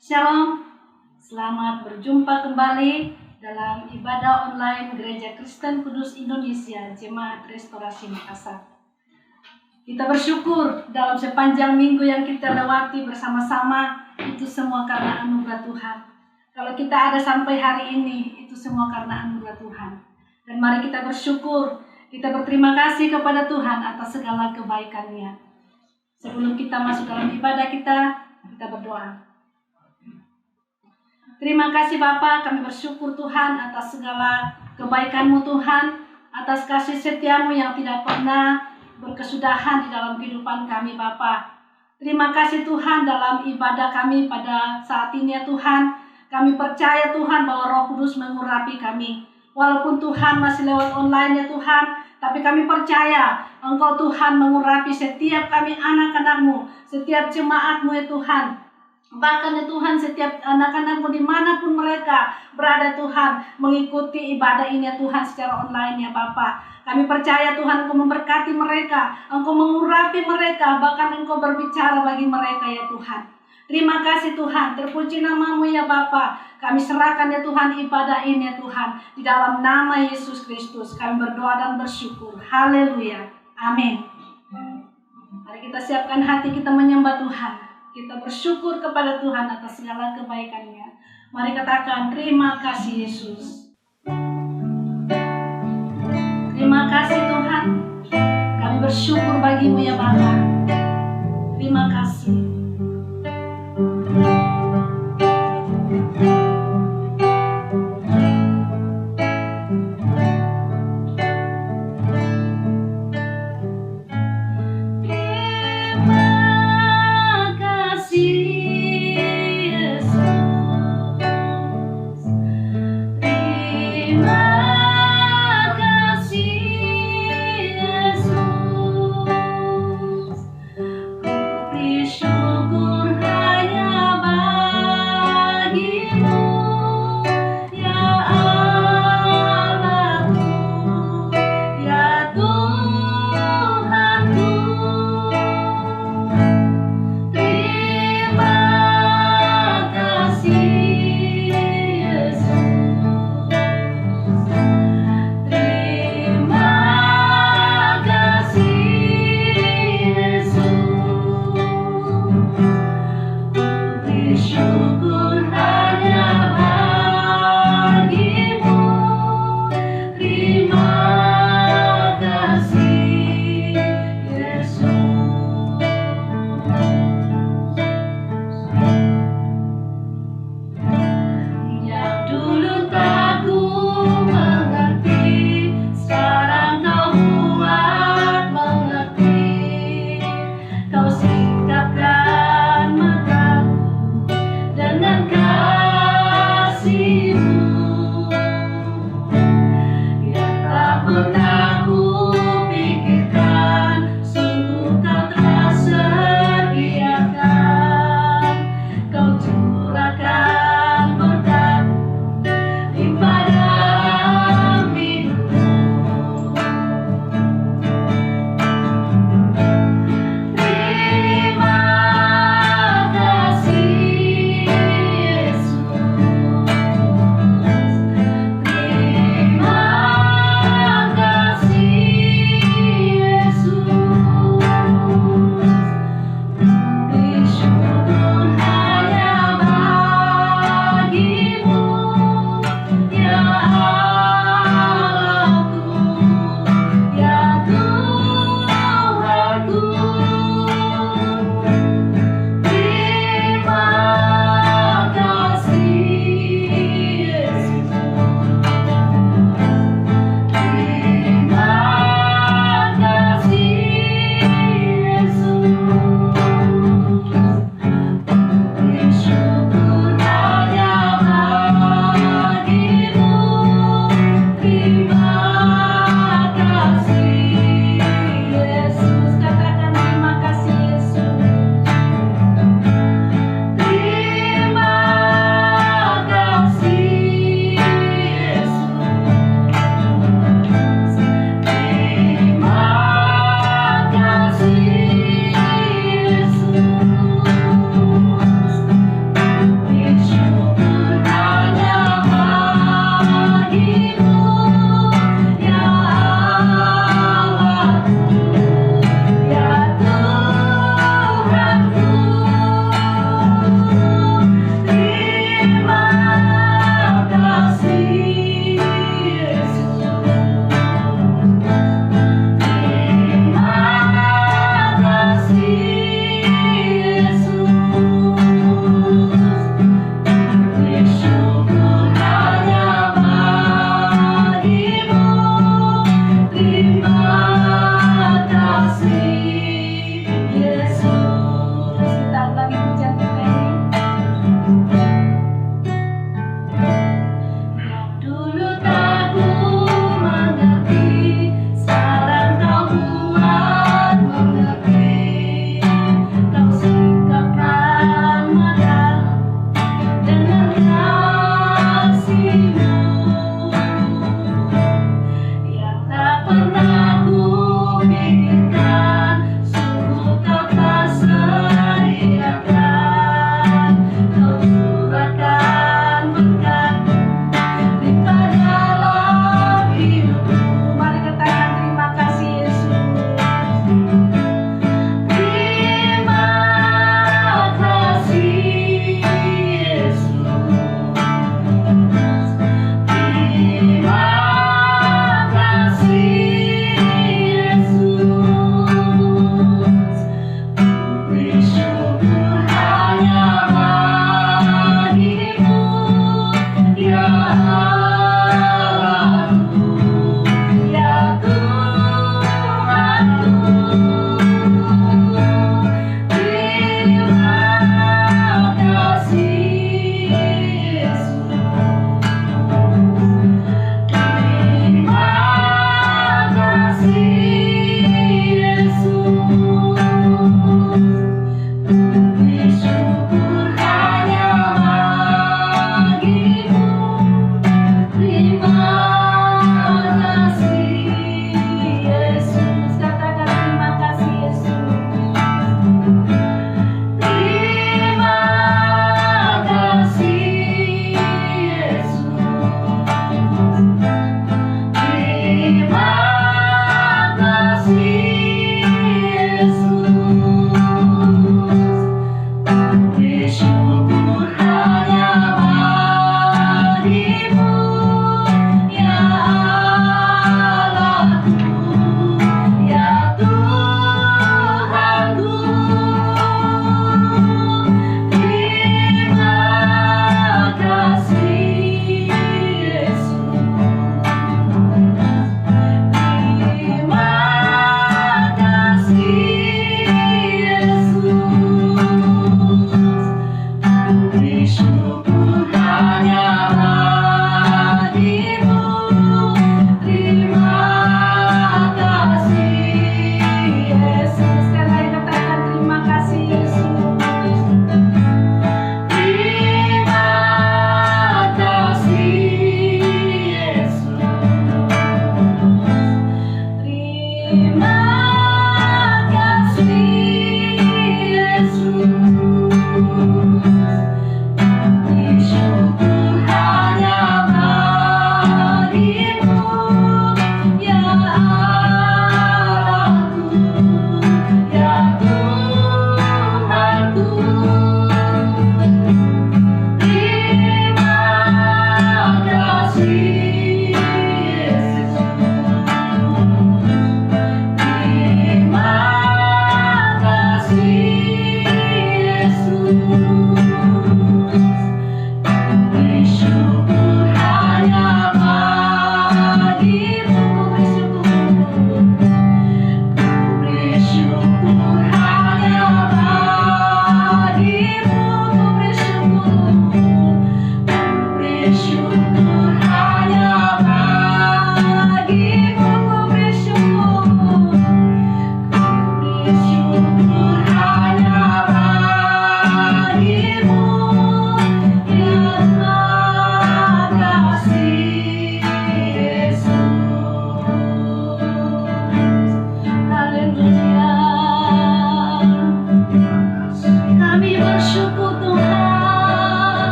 Shalom, selamat berjumpa kembali dalam ibadah online Gereja Kristen Kudus Indonesia Jemaat Restorasi Makassar. Kita bersyukur dalam sepanjang minggu yang kita lewati bersama-sama, itu semua karena anugerah Tuhan. Kalau kita ada sampai hari ini, itu semua karena anugerah Tuhan. Dan mari kita bersyukur, kita berterima kasih kepada Tuhan atas segala kebaikan-Nya. Sebelum kita masuk dalam ibadah kita berdoa. Terima kasih Bapa, kami bersyukur Tuhan atas segala kebaikan-Mu Tuhan, atas kasih setia-Mu yang tidak pernah berkesudahan di dalam kehidupan kami Bapa. Terima kasih Tuhan dalam ibadah kami pada saat ini ya Tuhan. Kami percaya Tuhan bahwa Roh Kudus mengurapi kami. Walaupun Tuhan masih lewat online ya Tuhan, tapi kami percaya Engkau Tuhan mengurapi setiap kami anak-anak-Mu, setiap jemaat-Mu ya Tuhan. Bahkan ya Tuhan, setiap anak-anak-Mu dimanapun mereka berada Tuhan, mengikuti ibadah ini ya Tuhan secara online ya Bapa. Kami percaya Tuhan Engkau memberkati mereka, Engkau mengurapi mereka, bahkan Engkau berbicara bagi mereka ya Tuhan. Terima kasih Tuhan, terpuji nama-Mu ya Bapa. Kami serahkan ya Tuhan ibadah ini ya Tuhan, di dalam nama Yesus Kristus kami berdoa dan bersyukur. Haleluya, amin. Mari kita siapkan hati kita menyembah Tuhan. Kita bersyukur kepada Tuhan atas segala kebaikan-Nya. Mari katakan, terima kasih Yesus. Terima kasih Tuhan. Kami bersyukur bagi-Mu ya Bapa. Terima kasih.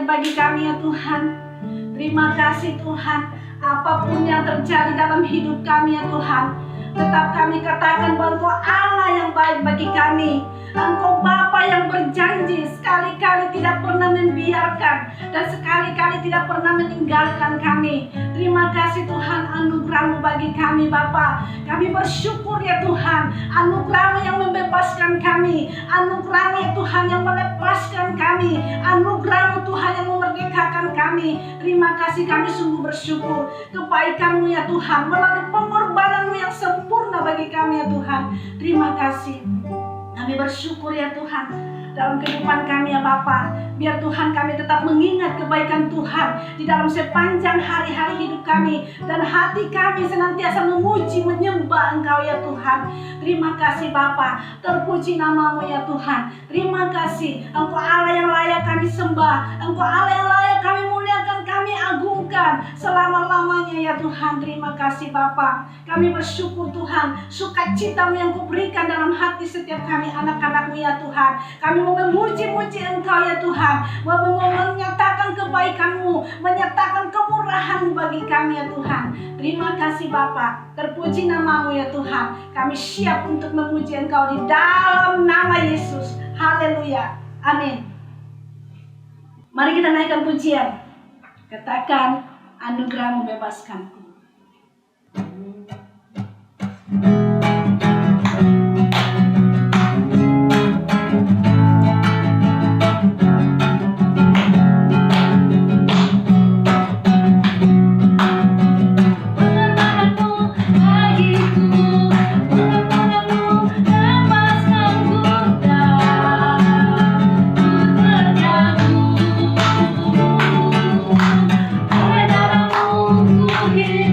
mujizat bagi kami ya Tuhan. Terima kasih Tuhan. Apapun yang terjadi dalam hidup kami ya Tuhan, tetap kami katakan bahwa Engkau Allah yang baik bagi kami. Engkau Bapa yang berjanji sekali-kali tidak pernah membiarkan dan sekali-kali tidak pernah meninggalkan kami. Terima kasih Tuhan, anugerah-Mu bagi kami Bapa. Kami bersyukur ya Tuhan, anugerah-Mu yang membebaskan kami, anugerah-Mu ya Tuhan yang melepaskan kami, anugerah-Mu Tuhan yang memerdekakan kami. Terima kasih, kami sungguh bersyukur kebaikan-Mu ya Tuhan, melalui pengorbanan-Mu yang sempurna bagi kami ya Tuhan. Terima kasih. Kami bersyukur ya Tuhan dalam kehidupan kami ya Bapa. Biar Tuhan kami tetap mengingat kebaikan Tuhan di dalam sepanjang hari-hari hidup kami, dan hati kami senantiasa memuji menyembah Engkau ya Tuhan. Terima kasih Bapa, terpuji nama-Mu ya Tuhan. Terima kasih, Engkau Allah yang layak kami sembah, Engkau Allah yang layak kami muliakan, kami agungkan selama-lamanya ya Tuhan. Terima kasih Bapa. Kami bersyukur Tuhan, sukacita-Mu yang Kau berikan dalam hati setiap kami anak-anak-Mu ya Tuhan. Kami mau memuji-muji Engkau ya Tuhan, mau menyatakan kebaikan-Mu, menyatakan kemurahan-Mu bagi kami ya Tuhan. Terima kasih Bapa, terpuji nama-Mu ya Tuhan. Kami siap untuk memuji Engkau di dalam nama Yesus. Haleluya, amin. Mari kita naikkan pujian. Katakan, anugerah-Mu bebaskanku. Hidup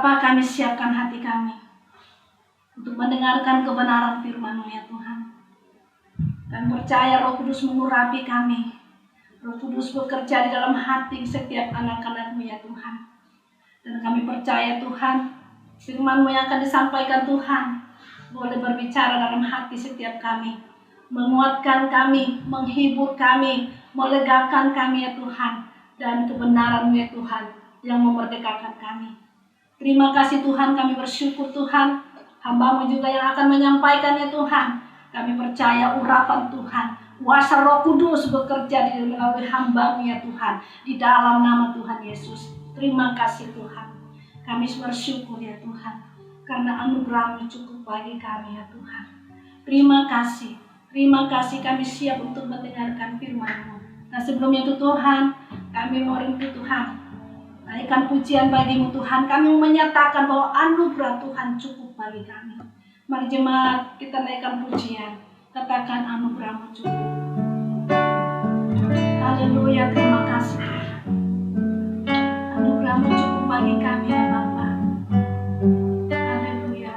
Bapa, kami siapkan hati kami untuk mendengarkan kebenaran firman-Mu ya Tuhan. Dan percaya Roh Kudus mengurapi kami. Roh Kudus bekerja di dalam hati setiap anak-anak-Mu ya Tuhan. Dan kami percaya Tuhan, firman-Mu yang akan disampaikan Tuhan boleh berbicara dalam hati setiap kami, menguatkan kami, menghibur kami, melegakan kami ya Tuhan, dan kebenaran-Mu ya Tuhan yang memerdekakan kami. Terima kasih Tuhan, kami bersyukur Tuhan, hamba-Mu juga yang akan menyampaikan ya Tuhan. Kami percaya urapan Tuhan, kuasa Roh Kudus bekerja di melalui hamba-Mu ya Tuhan, di dalam nama Tuhan Yesus. Terima kasih Tuhan, kami bersyukur ya Tuhan, karena anugerah-Mu cukup bagi kami ya Tuhan. Terima kasih kami siap untuk mendengarkan firman-Mu. Nah sebelum itu Tuhan, kami mau rindu Tuhan, naikkan pujian bagi-Mu Tuhan. Kami menyatakan bahwa anugerah Tuhan cukup bagi kami. Mari jemaat kita naikkan pujian, katakan anugerah-Mu cukup. Haleluya, terima kasih Tuhan. Anugerah-Mu cukup bagi kami ya Bapa. Haleluya.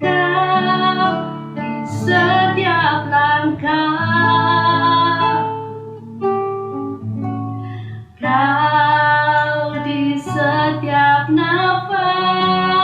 Kau di setiap langkah, Kau di setiap nafas,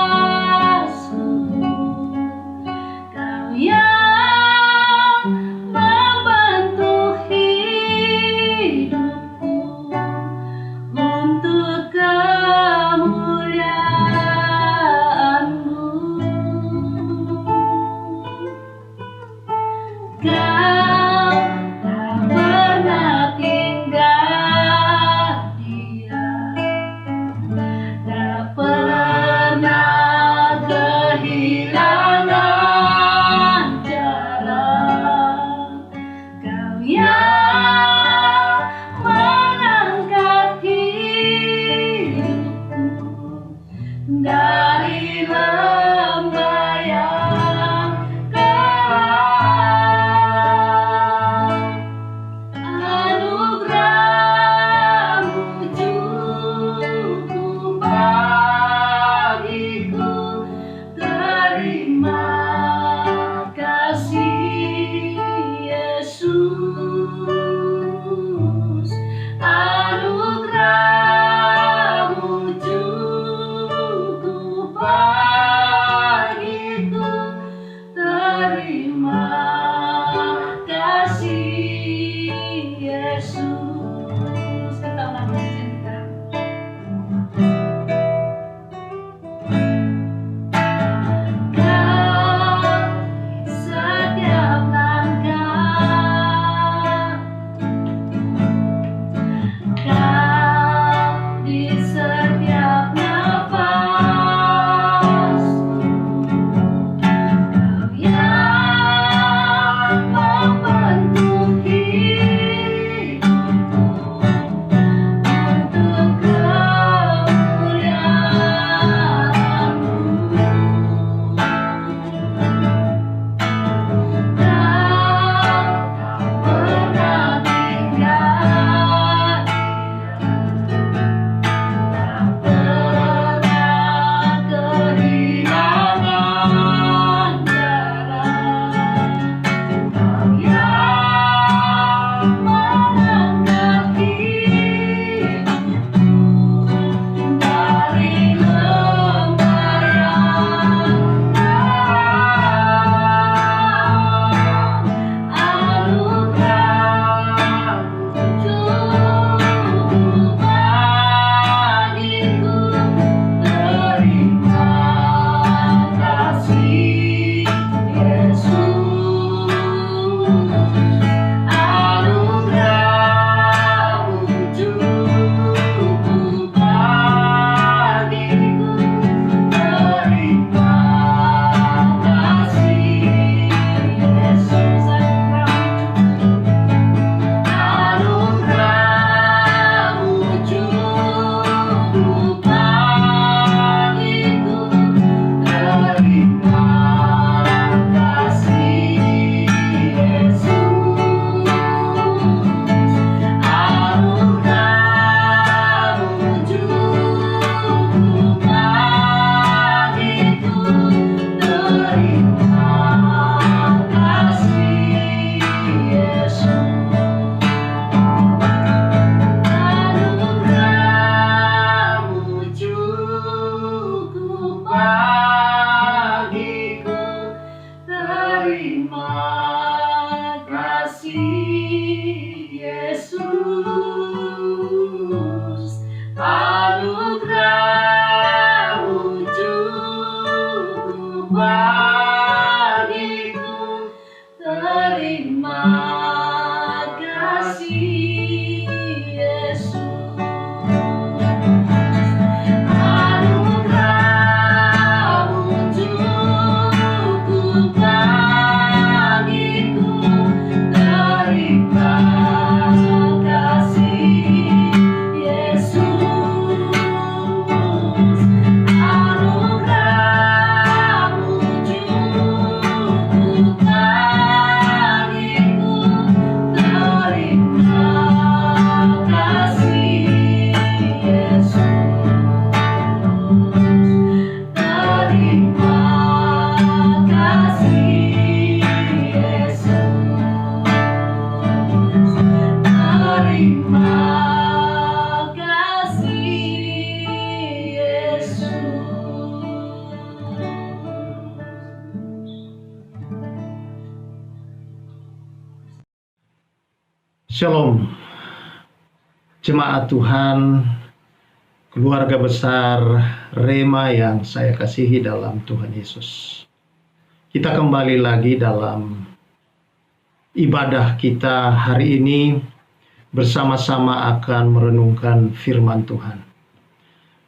bagiku. Terima kasih Yesus, anugerah-Mu cukup bagiku. Terima kasih Yesus, anugerah-Mu cukup bagiku. Terima kasih Yesus, anugerah-Mu cukup bagiku. Terima kasih Yesus, terima kasih Yesus, terima kasih Yesus. Shalom, jemaat Tuhan, keluarga besar Rema yang saya kasihi dalam Tuhan Yesus. Kita kembali lagi dalam ibadah kita hari ini, bersama-sama akan merenungkan firman Tuhan.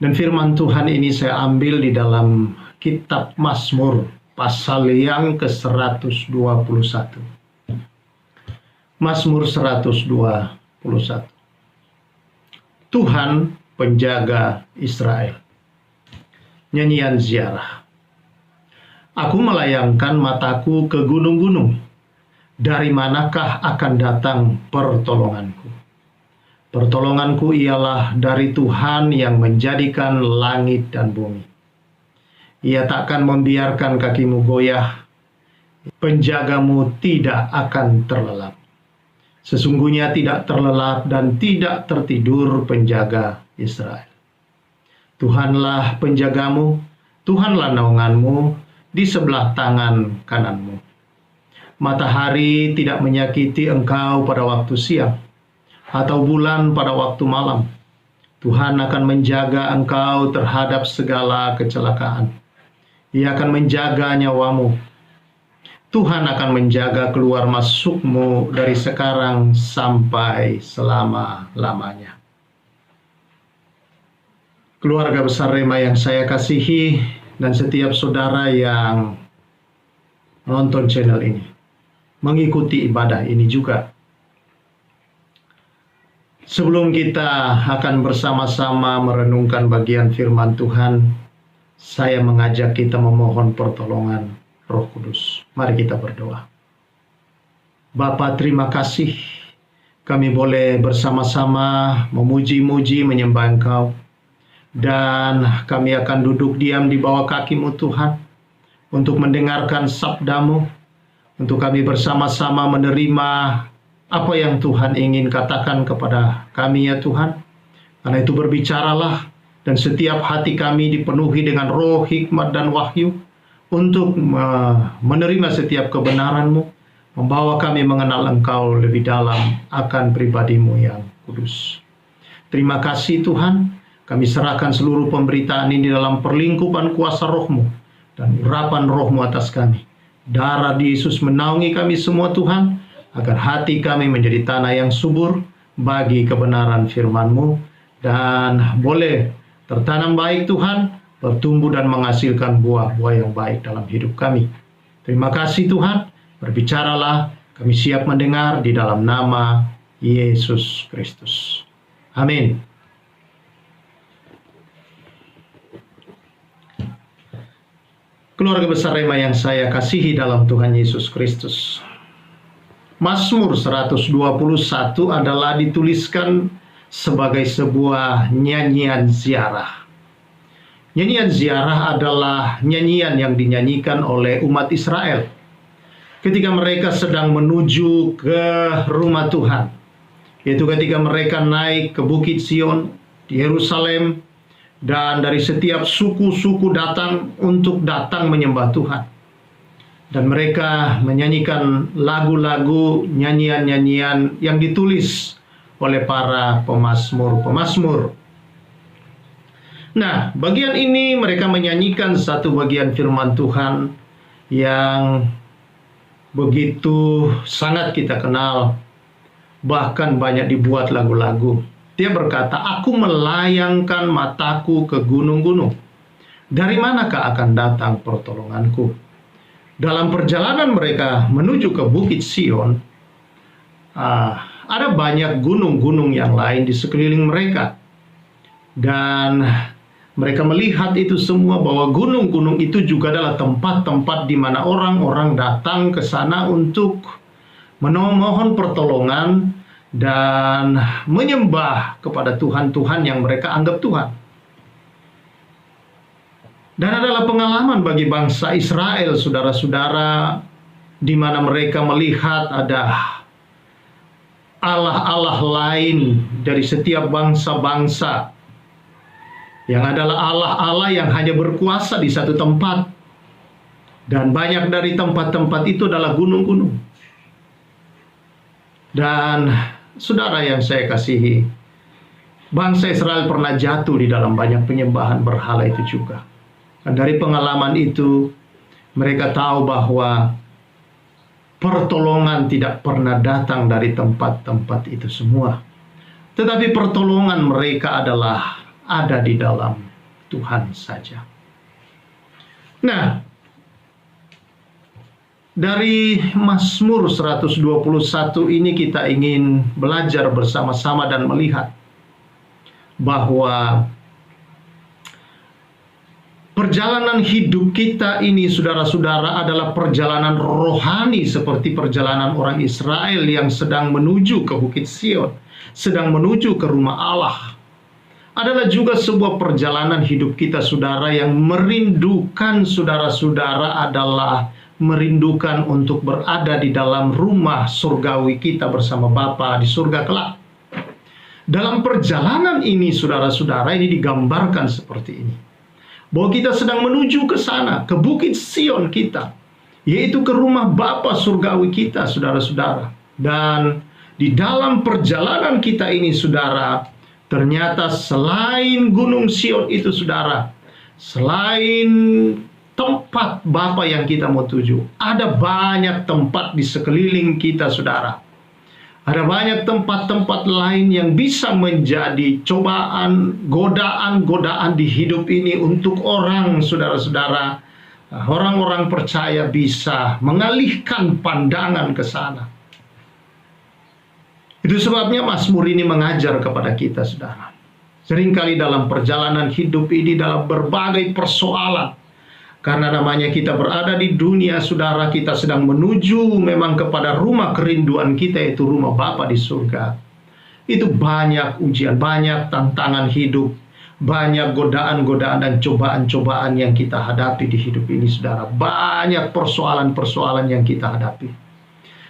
Dan firman Tuhan ini saya ambil di dalam kitab Mazmur pasal yang ke-121. Mazmur 121. Tuhan penjaga Israel. Nyanyian ziarah. Aku melayangkan mataku ke gunung-gunung. Dari manakah akan datang pertolonganku? Pertolonganku ialah dari Tuhan yang menjadikan langit dan bumi. Ia takkan membiarkan kakimu goyah. Penjagamu tidak akan terlelap. Sesungguhnya tidak terlelap dan tidak tertidur penjaga Israel. Tuhanlah penjagamu, Tuhanlah naunganmu di sebelah tangan kananmu. Matahari tidak menyakiti engkau pada waktu siang, atau bulan pada waktu malam. Tuhan akan menjaga engkau terhadap segala kecelakaan. Ia akan menjaga nyawamu. Tuhan akan menjaga keluar masukmu dari sekarang sampai selama-lamanya. Keluarga besar Rema yang saya kasihi, dan setiap saudara yang menonton channel ini, mengikuti ibadah ini juga. Sebelum kita akan bersama-sama merenungkan bagian firman Tuhan, saya mengajak kita memohon pertolongan Roh Kudus. Mari kita berdoa. Bapa, terima kasih kami boleh bersama-sama memuji-muji, menyembah Engkau. Dan kami akan duduk diam di bawah kaki-Mu Tuhan, untuk mendengarkan sabda-Mu, untuk kami bersama-sama menerima apa yang Tuhan ingin katakan kepada kami ya Tuhan. Karena itu berbicaralah, dan setiap hati kami dipenuhi dengan roh, hikmat, dan wahyu, untuk menerima setiap kebenaran-Mu, membawa kami mengenal Engkau lebih dalam akan pribadi-Mu yang kudus. Terima kasih Tuhan, kami serahkan seluruh pemberitaan ini dalam perlingkupan kuasa Roh-Mu dan urapan Roh-Mu atas kami. Darah Yesus menaungi kami semua Tuhan, agar hati kami menjadi tanah yang subur bagi kebenaran firman-Mu, dan boleh tertanam baik Tuhan, bertumbuh dan menghasilkan buah-buah yang baik dalam hidup kami. Terima kasih Tuhan, berbicaralah, kami siap mendengar di dalam nama Yesus Kristus. Amin. Keluarga besar Rema yang saya kasihi dalam Tuhan Yesus Kristus. Mazmur 121 adalah dituliskan sebagai sebuah nyanyian ziarah. Nyanyian ziarah adalah nyanyian yang dinyanyikan oleh umat Israel ketika mereka sedang menuju ke rumah Tuhan, yaitu ketika mereka naik ke Bukit Sion di Yerusalem, dan dari setiap suku-suku datang untuk datang menyembah Tuhan. Dan mereka menyanyikan lagu-lagu, nyanyian-nyanyian yang ditulis oleh para pemazmur-pemazmur. Nah, bagian ini mereka menyanyikan satu bagian firman Tuhan yang begitu sangat kita kenal, bahkan banyak dibuat lagu-lagu. Dia berkata, "Aku melayangkan mataku ke gunung-gunung. Dari manakah akan datang pertolonganku?" Dalam perjalanan mereka menuju ke Bukit Sion, ada banyak gunung-gunung yang lain di sekeliling mereka. Dan mereka melihat itu semua, bahwa gunung-gunung itu juga adalah tempat-tempat di mana orang-orang datang ke sana untuk memohon pertolongan dan menyembah kepada Tuhan-Tuhan yang mereka anggap Tuhan. Dan adalah pengalaman bagi bangsa Israel, saudara-saudara, di mana mereka melihat ada Allah-Allah lain dari setiap bangsa-bangsa, yang adalah Allah-Allah yang hanya berkuasa di satu tempat. Dan banyak dari tempat-tempat itu adalah gunung-gunung. Dan saudara yang saya kasihi, bangsa Israel pernah jatuh di dalam banyak penyembahan berhala itu juga. Dan dari pengalaman itu, mereka tahu bahwa pertolongan tidak pernah datang dari tempat-tempat itu semua. Tetapi pertolongan mereka adalah ada di dalam Tuhan saja. Nah, dari Mazmur 121 ini kita ingin belajar bersama-sama dan melihat bahwa perjalanan hidup kita ini, saudara-saudara, adalah perjalanan rohani seperti perjalanan orang Israel yang sedang menuju ke Bukit Sion, sedang menuju ke rumah Allah. Adalah juga sebuah perjalanan hidup kita, saudara, yang merindukan, saudara-saudara, adalah merindukan untuk berada di dalam rumah surgawi kita bersama Bapa di surga kelak. Dalam perjalanan ini, saudara-saudara, ini digambarkan seperti ini, bahwa kita sedang menuju ke sana, ke Bukit Sion kita, yaitu ke rumah Bapa surgawi kita, saudara-saudara. Dan di dalam perjalanan kita ini, saudara, ternyata selain Gunung Sion itu, saudara, selain tempat Bapa yang kita mau tuju, ada banyak tempat di sekeliling kita, saudara. Ada banyak tempat-tempat lain yang bisa menjadi cobaan, godaan-godaan di hidup ini untuk orang, saudara-saudara. Orang-orang percaya bisa mengalihkan pandangan ke sana. Itu sebabnya Mazmur ini mengajar kepada kita, saudara. Seringkali dalam perjalanan hidup ini, dalam berbagai persoalan, karena namanya kita berada di dunia, saudara, kita sedang menuju memang kepada rumah kerinduan kita, yaitu rumah Bapa di surga. Itu banyak ujian, banyak tantangan hidup, banyak godaan-godaan dan cobaan-cobaan yang kita hadapi di hidup ini, saudara. Banyak persoalan-persoalan yang kita hadapi.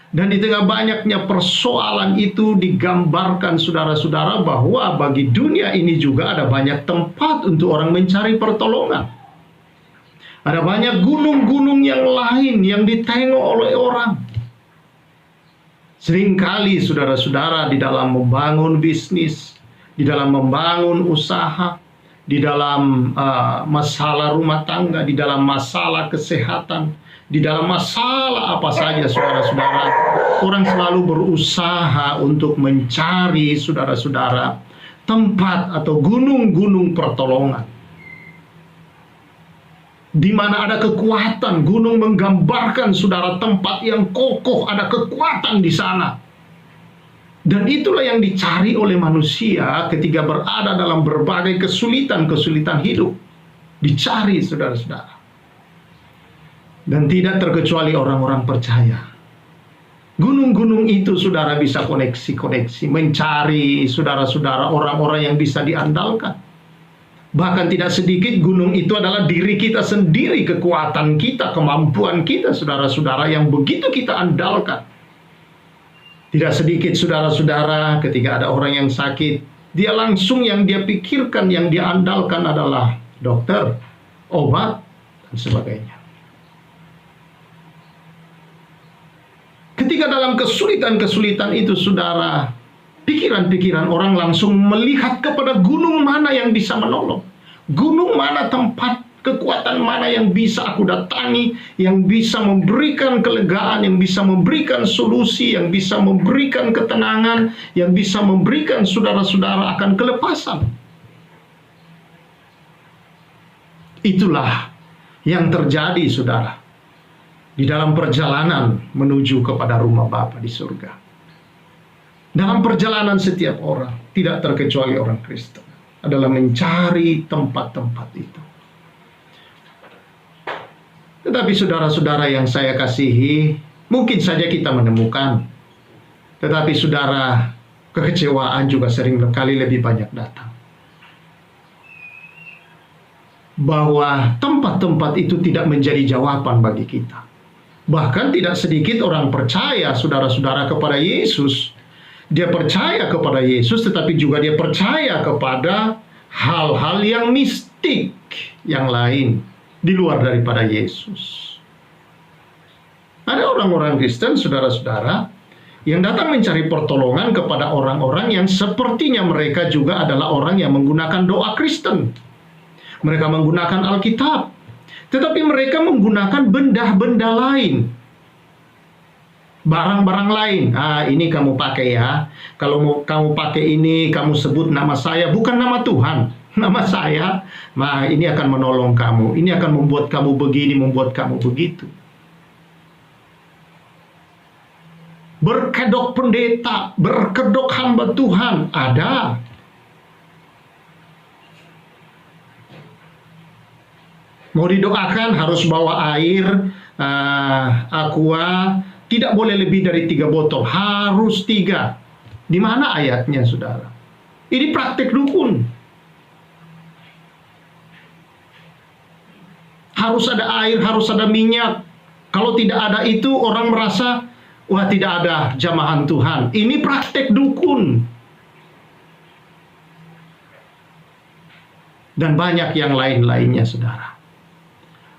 Dan di tengah banyaknya persoalan itu digambarkan, saudara-saudara, bahwa bagi dunia ini juga ada banyak tempat untuk orang mencari pertolongan. Ada banyak gunung-gunung yang lain yang ditengok oleh orang. Seringkali, saudara-saudara, di dalam membangun bisnis, di dalam membangun usaha, di dalam masalah rumah tangga, di dalam masalah kesehatan, di dalam masalah apa saja, saudara-saudara, orang selalu berusaha untuk mencari, saudara-saudara, tempat atau gunung-gunung pertolongan, di mana ada kekuatan. Gunung menggambarkan, saudara, tempat yang kokoh, ada kekuatan di sana. Dan itulah yang dicari oleh manusia ketika berada dalam berbagai kesulitan-kesulitan hidup. Dicari, saudara-saudara. Dan tidak terkecuali orang-orang percaya. Gunung-gunung itu, saudara, bisa koneksi-koneksi, mencari, saudara-saudara, orang-orang yang bisa diandalkan. Bahkan tidak sedikit gunung itu adalah diri kita sendiri, kekuatan kita, kemampuan kita, saudara-saudara, yang begitu kita andalkan. Tidak sedikit, saudara-saudara, ketika ada orang yang sakit, Dia langsung yang dia pikirkan, yang dia andalkan adalah dokter, obat, dan sebagainya. Ketika dalam kesulitan-kesulitan itu, saudara, pikiran-pikiran orang langsung melihat kepada gunung mana yang bisa menolong. Gunung mana, tempat kekuatan mana yang bisa aku datangi, yang bisa memberikan kelegaan, yang bisa memberikan solusi, yang bisa memberikan ketenangan, yang bisa memberikan saudara-saudara akan kelepasan. Itulah yang terjadi, saudara, di dalam perjalanan menuju kepada rumah Bapa di surga. Dalam perjalanan setiap orang, tidak terkecuali orang Kristen, adalah mencari tempat-tempat itu. Tetapi saudara-saudara yang saya kasihi, mungkin saja kita menemukan. Tetapi saudara, kekecewaan juga sering kali lebih banyak datang. Bahwa tempat-tempat itu tidak menjadi jawaban bagi kita. Bahkan tidak sedikit orang percaya, saudara-saudara, kepada Yesus. Dia percaya kepada Yesus, tetapi juga dia percaya kepada hal-hal yang mistik yang lain di luar daripada Yesus. Ada orang-orang Kristen, saudara-saudara, yang datang mencari pertolongan kepada orang-orang yang sepertinya mereka juga adalah orang yang menggunakan doa Kristen. Mereka menggunakan Alkitab, tetapi mereka menggunakan benda-benda lain, barang-barang lain. Ini kamu pakai ya. Kalau mau kamu pakai ini, kamu sebut nama saya, bukan nama Tuhan, nama saya. Nah, ini akan menolong kamu. Ini akan membuat kamu begini, membuat kamu begitu. Berkedok pendeta, berkedok hamba Tuhan, ada. Mau didoakan harus bawa air, aqua, tidak boleh lebih dari 3 botol, harus 3. Di mana ayatnya, saudara? Ini praktek dukun. Harus ada air, harus ada minyak. Kalau tidak ada itu, orang merasa, wah, tidak ada jamahan Tuhan. Ini praktek dukun. Dan banyak yang lain-lainnya, saudara.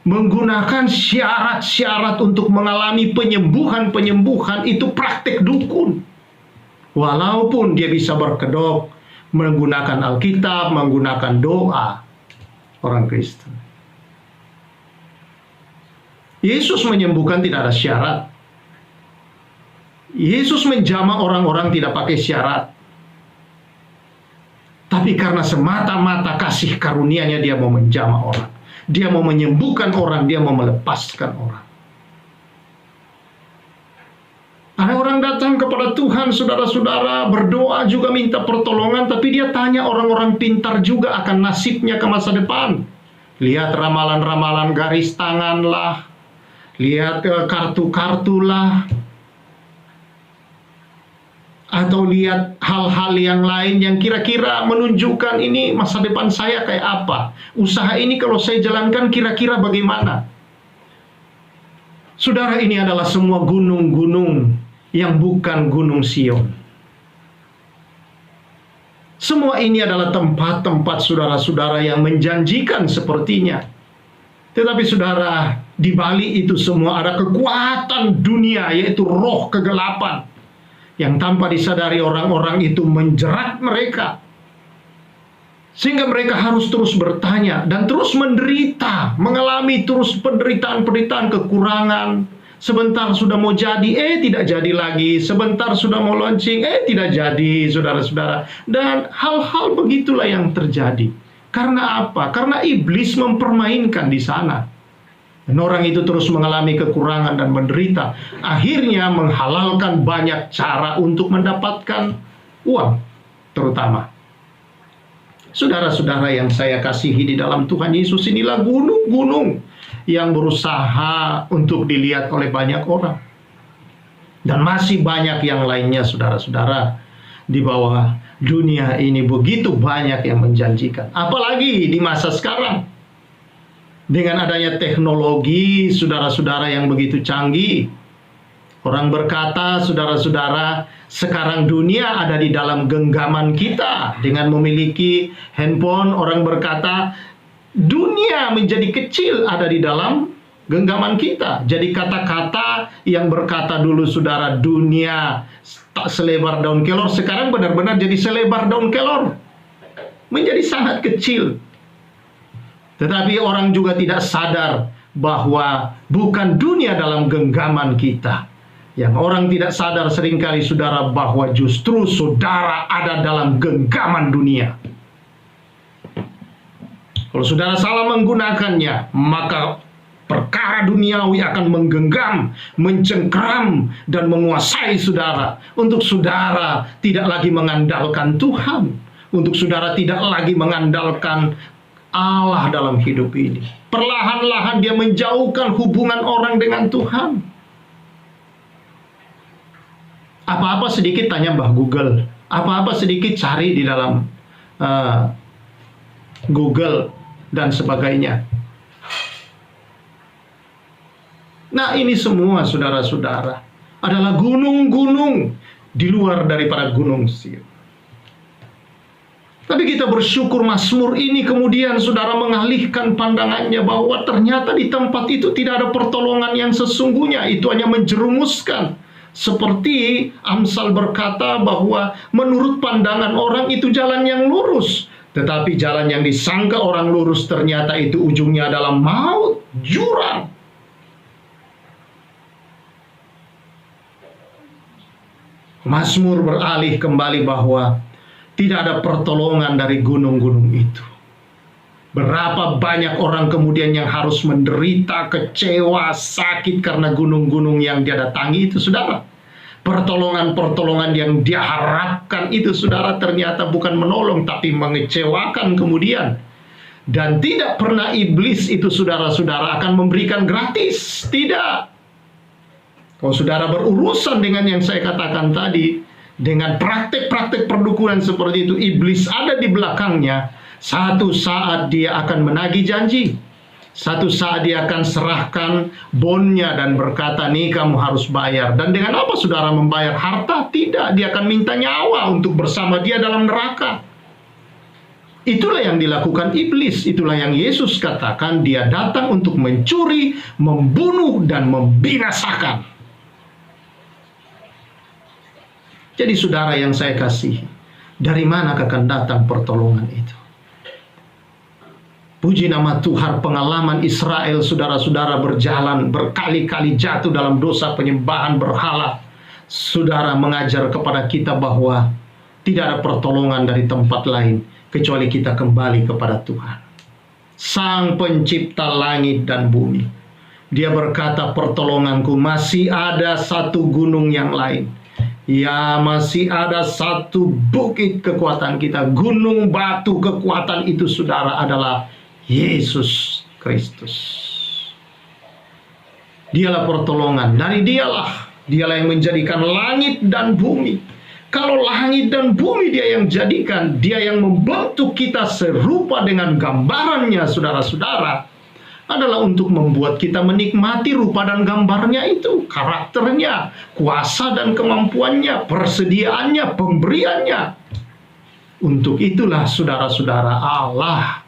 Menggunakan syarat-syarat untuk mengalami penyembuhan-penyembuhan, itu praktek dukun. Walaupun dia bisa berkedok, menggunakan Alkitab, menggunakan doa orang Kristen. Yesus menyembuhkan tidak ada syarat. Yesus menjamah orang-orang tidak pakai syarat. Tapi karena semata-mata kasih karunia-Nya, dia mau menjamah orang. Dia mau menyembuhkan orang, dia mau melepaskan orang. Ada orang datang kepada Tuhan, saudara-saudara, berdoa juga minta pertolongan, tapi dia tanya orang-orang pintar juga akan nasibnya ke masa depan. Lihat ramalan-ramalan garis tangan lah, lihat kartu-kartu lah, atau lihat hal-hal yang lain yang kira-kira menunjukkan ini masa depan saya kayak apa. Usaha ini kalau saya jalankan kira-kira bagaimana. Saudara, ini adalah semua gunung-gunung yang bukan gunung Sion. Semua ini adalah tempat-tempat saudara-saudara yang menjanjikan sepertinya. Tetapi saudara, di balik itu semua ada kekuatan dunia, yaitu roh kegelapan, yang tanpa disadari orang-orang itu menjerat mereka. Sehingga mereka harus terus bertanya dan terus menderita, mengalami terus penderitaan-penderitaan, kekurangan. Sebentar sudah mau jadi, tidak jadi lagi. Sebentar sudah mau launching, tidak jadi, saudara-saudara. Dan hal-hal begitulah yang terjadi. Karena apa? Karena iblis mempermainkan di sana. Dan orang itu terus mengalami kekurangan dan menderita. Akhirnya menghalalkan banyak cara untuk mendapatkan uang, terutama. Saudara-saudara yang saya kasihi di dalam Tuhan Yesus, inilah gunung-gunung yang berusaha untuk dilihat oleh banyak orang. Dan masih banyak yang lainnya, saudara-saudara. Di bawah dunia ini begitu banyak yang menjanjikan. Apalagi di masa sekarang. Dengan adanya teknologi, saudara-saudara, yang begitu canggih, Orang berkata, saudara-saudara, sekarang dunia ada di dalam genggaman kita. Dengan memiliki handphone, orang berkata, dunia menjadi kecil ada di dalam genggaman kita. Jadi kata-kata yang berkata dulu, saudara, dunia tak selebar daun kelor, sekarang benar-benar jadi selebar daun kelor. Menjadi sangat kecil. Tetapi orang juga tidak sadar bahwa bukan dunia dalam genggaman kita. Yang orang tidak sadar seringkali, saudara, bahwa justru saudara ada dalam genggaman dunia. Kalau saudara salah menggunakannya, maka perkara duniawi akan menggenggam, mencengkeram, dan menguasai saudara. Untuk saudara tidak lagi mengandalkan Tuhan. Untuk saudara tidak lagi mengandalkan Allah dalam hidup ini. Perlahan-lahan dia menjauhkan hubungan orang dengan Tuhan. Apa-apa sedikit tanya Mbah Google. Apa-apa sedikit cari di dalam Google dan sebagainya. Nah, ini semua, saudara-saudara, adalah gunung-gunung di luar daripada gunung Sion. Tapi kita bersyukur Mazmur ini kemudian saudara mengalihkan pandangannya bahwa ternyata di tempat itu tidak ada pertolongan yang sesungguhnya. Itu hanya menjerumuskan. Seperti Amsal berkata bahwa menurut pandangan orang itu jalan yang lurus. Tetapi jalan yang disangka orang lurus ternyata itu ujungnya adalah maut, jurang. Mazmur beralih kembali bahwa tidak ada pertolongan dari gunung-gunung itu. Berapa banyak orang kemudian yang harus menderita, kecewa, sakit karena gunung-gunung yang dia datangi itu, saudara. Pertolongan-pertolongan yang dia harapkan itu, saudara, ternyata bukan menolong, tapi mengecewakan kemudian. Dan tidak pernah iblis itu, saudara-saudara, akan memberikan gratis. Tidak. Kalau saudara berurusan dengan yang saya katakan tadi, dengan praktek-praktek perdukunan seperti itu, iblis ada di belakangnya. Satu saat dia akan menagih janji. Satu saat dia akan serahkan bonnya dan berkata, nih kamu harus bayar. Dan dengan apa saudara membayar? Harta? Tidak. Dia akan minta nyawa untuk bersama dia dalam neraka. Itulah yang dilakukan iblis. Itulah yang Yesus katakan, dia datang untuk mencuri, membunuh, dan membinasakan. Jadi saudara yang saya kasihi, dari mana akan datang pertolongan itu? Puji nama Tuhan, pengalaman Israel, saudara-saudara, berjalan berkali-kali jatuh dalam dosa penyembahan berhala. Saudara mengajar kepada kita bahwa tidak ada pertolongan dari tempat lain kecuali kita kembali kepada Tuhan, Sang Pencipta langit dan bumi. Dia berkata, pertolonganku masih ada satu gunung yang lain. Ya, masih ada satu bukit kekuatan kita. Gunung batu kekuatan itu, saudara, adalah Yesus Kristus. Dialah pertolongan. Dari dialah yang menjadikan langit dan bumi. Kalau langit dan bumi dia yang jadikan, dia yang membentuk kita serupa dengan gambarannya, saudara-saudara, adalah untuk membuat kita menikmati rupa dan gambarnya itu, karakternya, kuasa dan kemampuannya, persediaannya, pemberiannya. Untuk itulah, saudara-saudara, Allah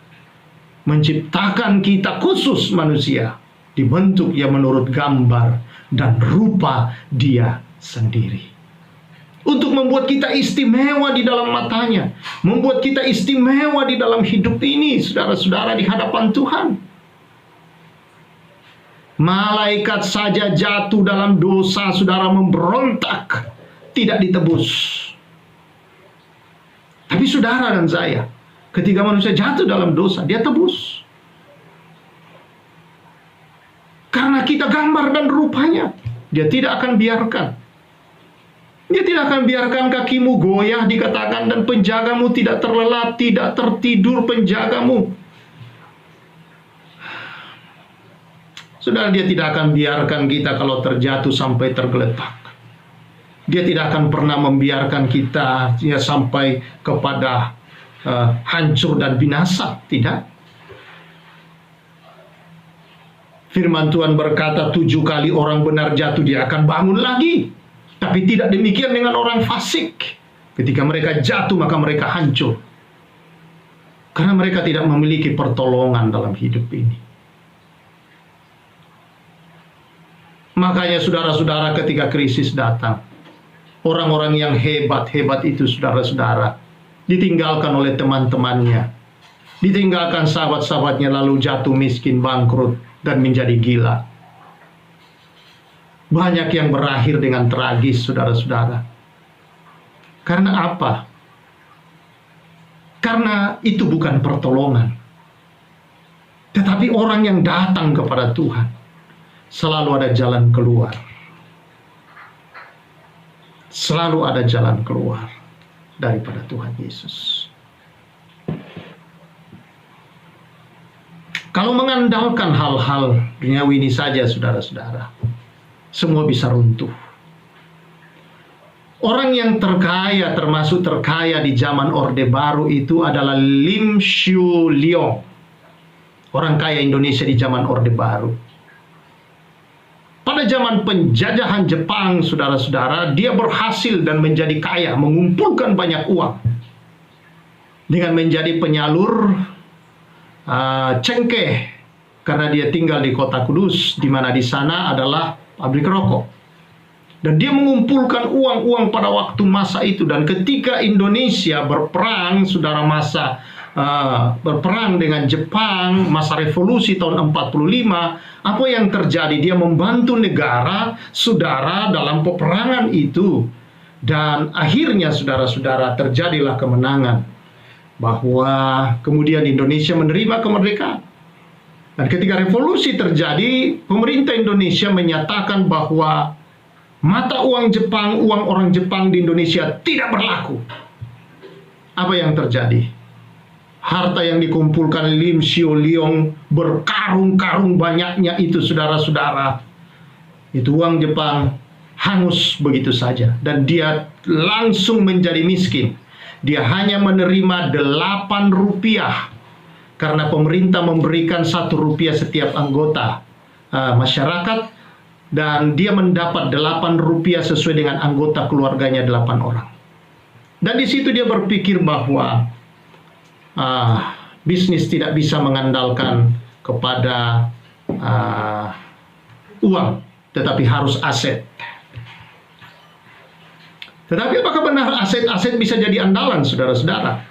menciptakan kita khusus manusia, dibentuk ya menurut gambar dan rupa dia sendiri. Untuk membuat kita istimewa di dalam matanya, membuat kita istimewa di dalam hidup ini, saudara-saudara, di hadapan Tuhan. Malaikat saja jatuh dalam dosa, saudara, memberontak, tidak ditebus. Tapi saudara dan saya, ketika manusia jatuh dalam dosa, dia tebus. Karena kita gambar dan rupanya, dia tidak akan biarkan. Dia tidak akan biarkan kakimu goyah, dikatakan, dan penjagamu tidak terlelap, tidak tertidur penjagamu. Saudara, dia tidak akan biarkan kita kalau terjatuh sampai tergeletak. Dia tidak akan pernah membiarkan kita ya sampai kepada hancur dan binasa. Tidak. Firman Tuhan berkata 7 kali orang benar jatuh dia akan bangun lagi. Tapi tidak demikian dengan orang fasik. Ketika mereka jatuh maka mereka hancur. Karena mereka tidak memiliki pertolongan dalam hidup ini. Makanya saudara-saudara, ketika krisis datang, orang-orang yang hebat-hebat itu saudara-saudara ditinggalkan oleh teman-temannya, ditinggalkan sahabat-sahabatnya, lalu jatuh miskin, bangkrut, dan menjadi gila. Banyak yang berakhir dengan tragis saudara-saudara. Karena apa? Karena itu bukan pertolongan. Tetapi orang yang datang kepada Tuhan selalu ada jalan keluar. Selalu ada jalan keluar daripada Tuhan Yesus. Kalau mengandalkan hal-hal duniawi ini saja saudara-saudara, semua bisa runtuh. Orang yang terkaya, termasuk terkaya di zaman Orde Baru itu adalah Lim Siu Liong. Orang kaya Indonesia di zaman Orde Baru. Pada zaman penjajahan Jepang, saudara-saudara, dia berhasil dan menjadi kaya, mengumpulkan banyak uang. Dengan menjadi penyalur cengkeh. Karena dia tinggal di kota Kudus, di mana di sana adalah pabrik rokok. Dan dia mengumpulkan uang-uang pada waktu masa itu. Dan ketika Indonesia berperang, saudara, berperang dengan Jepang, masa revolusi tahun 45, apa yang terjadi? Dia membantu negara, saudara, dalam peperangan itu. Dan akhirnya, saudara-saudara, terjadilah kemenangan. Bahwa kemudian Indonesia menerima kemerdekaan. Dan ketika revolusi terjadi, pemerintah Indonesia menyatakan bahwa mata uang Jepang, uang orang Jepang di Indonesia tidak berlaku. Apa yang terjadi? Harta yang dikumpulkan Lim Siu Liong berkarung-karung banyaknya itu saudara-saudara. Itu uang Jepang hangus begitu saja. Dan dia langsung menjadi miskin. Dia hanya menerima 8 rupiah. Karena pemerintah memberikan 1 rupiah setiap anggota masyarakat. Dan dia mendapat 8 rupiah sesuai dengan anggota keluarganya 8 orang. Dan di situ dia berpikir bahwa bisnis tidak bisa mengandalkan kepada uang, tetapi harus aset. Tetapi apakah benar aset-aset bisa jadi andalan, saudara-saudara?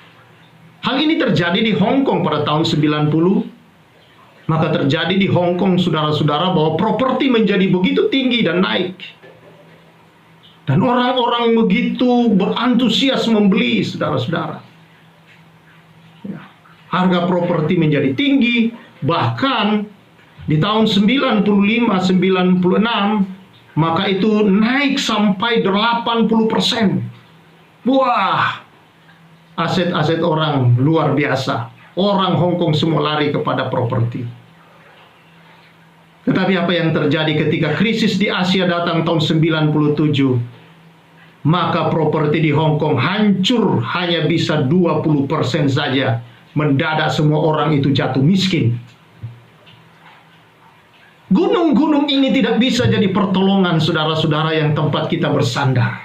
Hal ini terjadi di Hong Kong pada tahun 90. Maka terjadi di Hong Kong, saudara-saudara, bahwa properti menjadi begitu tinggi dan naik. Dan orang-orang begitu berantusias membeli, saudara-saudara. Ya. Harga properti menjadi tinggi, bahkan di tahun 95-96, maka itu naik sampai 80%. Wah, aset-aset orang luar biasa. Orang Hong Kong semua lari kepada properti. Tetapi apa yang terjadi ketika krisis di Asia datang tahun 97, maka properti di Hong Kong hancur, hanya bisa 20% saja. Mendadak semua orang itu jatuh miskin. Gunung-gunung ini tidak bisa jadi pertolongan, saudara-saudara, yang tempat kita bersandar.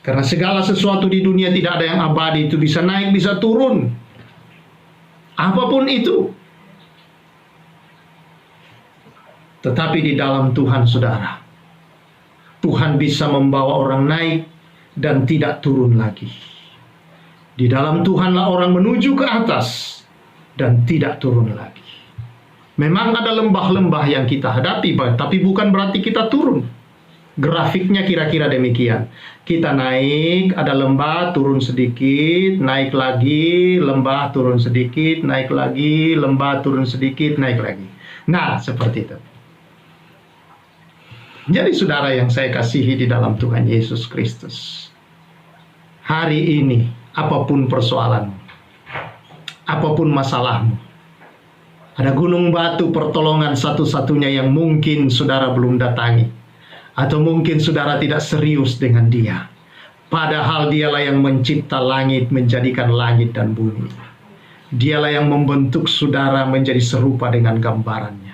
Karena segala sesuatu di dunia tidak ada yang abadi, itu bisa naik, bisa turun. Apapun itu. Tetapi di dalam Tuhan, saudara, Tuhan bisa membawa orang naik dan tidak turun lagi. Di dalam Tuhanlah orang menuju ke atas dan tidak turun lagi. Memang ada lembah-lembah yang kita hadapi, tapi bukan berarti kita turun. Grafiknya kira-kira demikian. Kita naik, ada lembah, turun sedikit, naik lagi, lembah, turun sedikit, naik lagi, lembah, turun sedikit, naik lagi. Nah, seperti itu. Jadi saudara yang saya kasihi di dalam Tuhan Yesus Kristus, hari ini apapun persoalanmu, apapun masalahmu, ada gunung batu pertolongan satu-satunya yang mungkin saudara belum datangi, atau mungkin saudara tidak serius dengan dia. Padahal dialah yang mencipta langit, menjadikan langit dan bumi. Dialah yang membentuk saudara menjadi serupa dengan gambarannya.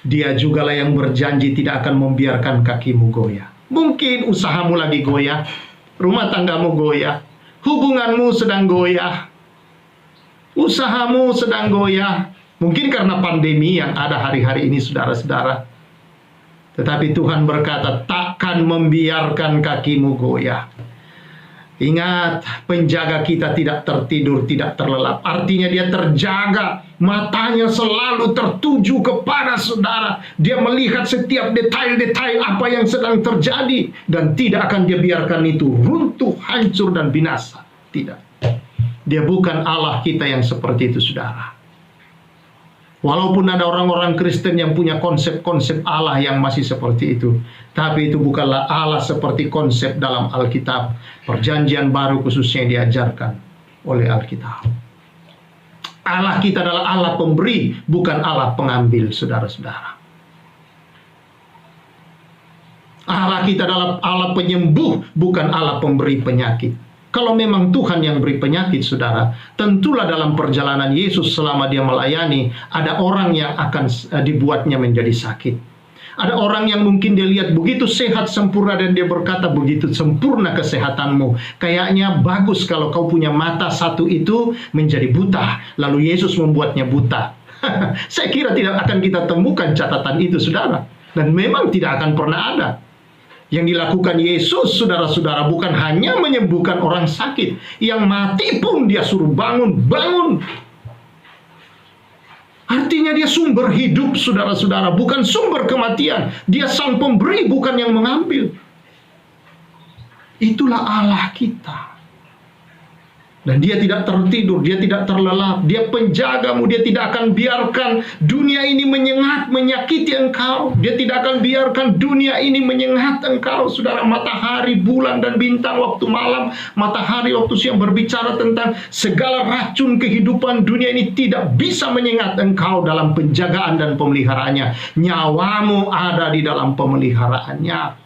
Dia jugalah yang berjanji tidak akan membiarkan kakimu goyah. Mungkin usahamu lagi goyah, rumah tanggamu goyah, hubunganmu sedang goyah, usahamu sedang goyah. Mungkin karena pandemi yang ada hari-hari ini, saudara-saudara. Tetapi Tuhan berkata, takkan membiarkan kakimu goyah. Ingat, penjaga kita tidak tertidur, tidak terlelap. Artinya dia terjaga, matanya selalu tertuju kepada saudara. Dia melihat setiap detail-detail apa yang sedang terjadi. Dan tidak akan dia biarkan itu runtuh, hancur, dan binasa. Tidak. Dia bukan Allah kita yang seperti itu, saudara. Walaupun ada orang-orang Kristen yang punya konsep-konsep Allah yang masih seperti itu, tapi itu bukanlah Allah seperti konsep dalam Alkitab. Perjanjian baru khususnya yang diajarkan oleh Alkitab. Allah kita adalah Allah pemberi, bukan Allah pengambil, saudara-saudara. Allah kita adalah Allah penyembuh, bukan Allah pemberi penyakit. Kalau memang Tuhan yang beri penyakit, saudara, tentulah dalam perjalanan Yesus selama dia melayani, ada orang yang akan dibuatnya menjadi sakit. Ada orang yang mungkin dia lihat begitu sehat sempurna dan dia berkata, begitu sempurna kesehatanmu. Kayaknya bagus kalau kau punya mata satu itu menjadi buta. Lalu Yesus membuatnya buta. Saya kira tidak akan kita temukan catatan itu, saudara. Dan memang tidak akan pernah ada. Yang dilakukan Yesus, saudara-saudara, bukan hanya menyembuhkan orang sakit. Yang mati pun dia suruh bangun. Artinya dia sumber hidup, saudara-saudara, bukan sumber kematian. Dia sang pemberi, bukan yang mengambil. Itulah Allah kita. Dan dia tidak tertidur, dia tidak terlelap, dia penjagamu, dia tidak akan biarkan dunia ini menyengat, menyakiti engkau. Dia tidak akan biarkan dunia ini menyengat engkau, saudara. Matahari, bulan, dan bintang waktu malam, matahari waktu siang berbicara tentang segala racun kehidupan dunia ini tidak bisa menyengat engkau dalam penjagaan dan pemeliharaannya. Nyawamu ada di dalam pemeliharaannya.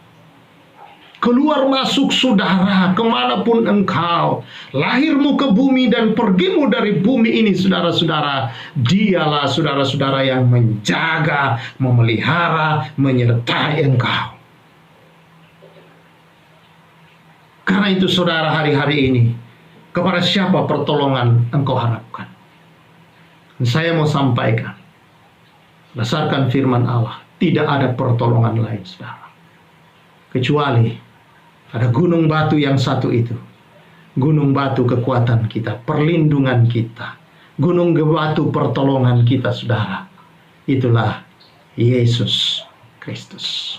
Keluar masuk saudara, kemanapun engkau, lahirmu ke bumi dan pergimu dari bumi ini, saudara-saudara, dialah saudara-saudara yang menjaga, memelihara, menyertai engkau. Karena itu saudara, hari-hari ini, kepada siapa pertolongan engkau harapkan? Dan saya mau sampaikan, berdasarkan firman Allah, tidak ada pertolongan lain, saudara, kecuali ada gunung batu yang satu itu. Gunung batu kekuatan kita, perlindungan kita. Gunung batu pertolongan kita, saudara. Itulah Yesus Kristus.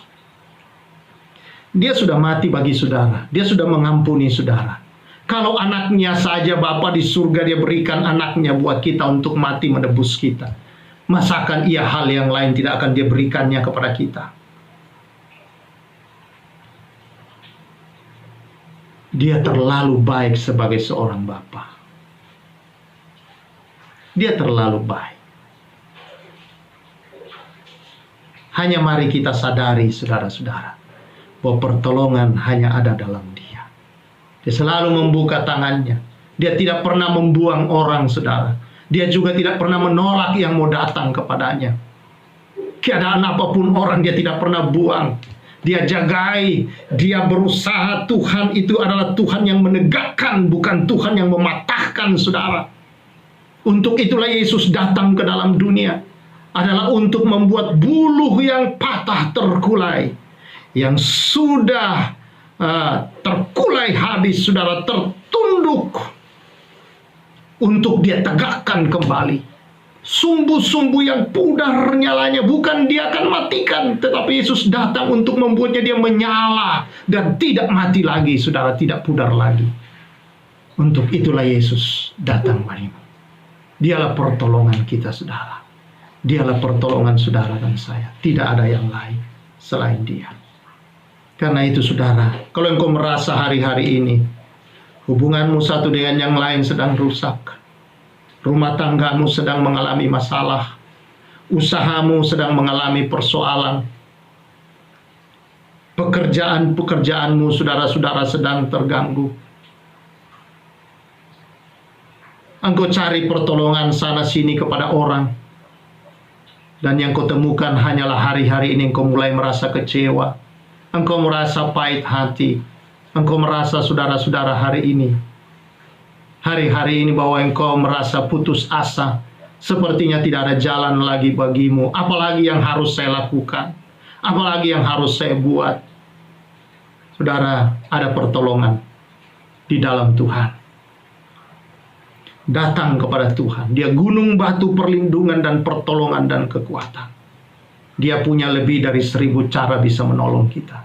Dia sudah mati bagi saudara. Dia sudah mengampuni saudara. Kalau anaknya saja Bapa di surga dia berikan anaknya buat kita untuk mati menebus kita. Masakan ia hal yang lain tidak akan dia berikannya kepada kita? Dia terlalu baik sebagai seorang Bapa. Dia terlalu baik. Hanya mari kita sadari, saudara-saudara, bahwa pertolongan hanya ada dalam Dia. Dia selalu membuka tangannya. Dia tidak pernah membuang orang, saudara. Dia juga tidak pernah menolak yang mau datang kepadanya. Keadaan apapun orang dia tidak pernah buang. Dia jagai, dia berusaha. Tuhan itu adalah Tuhan yang menegakkan, bukan Tuhan yang mematahkan, saudara. Untuk itulah Yesus datang ke dalam dunia. Adalah untuk membuat buluh yang patah terkulai. Yang sudah terkulai habis, saudara, tertunduk. Untuk dia tegakkan kembali. Sumbu-sumbu yang pudar nyalanya, bukan dia akan matikan, tetapi Yesus datang untuk membuatnya dia menyala dan tidak mati lagi, saudara, tidak pudar lagi. Untuk itulah Yesus datang padamu. Dialah pertolongan kita, saudara. Dialah pertolongan saudara dan saya. Tidak ada yang lain selain Dia. Karena itu, saudara, kalau engkau merasa hari-hari ini hubunganmu satu dengan yang lain sedang rusak, rumah tanggamu sedang mengalami masalah, usahamu sedang mengalami persoalan, pekerjaanmu, saudara-saudara, sedang terganggu. Engkau cari pertolongan sana-sini kepada orang. Dan yang kau temukan hanyalah hari-hari ini engkau mulai merasa kecewa. Engkau merasa pahit hati. Engkau merasa saudara-saudara hari ini bahwa engkau merasa putus asa. Sepertinya tidak ada jalan lagi bagimu. Apalagi yang harus saya lakukan? Apalagi yang harus saya buat? Saudara, ada pertolongan di dalam Tuhan. Datang kepada Tuhan. Dia gunung batu perlindungan dan pertolongan dan kekuatan. Dia punya lebih dari 1000 cara bisa menolong kita.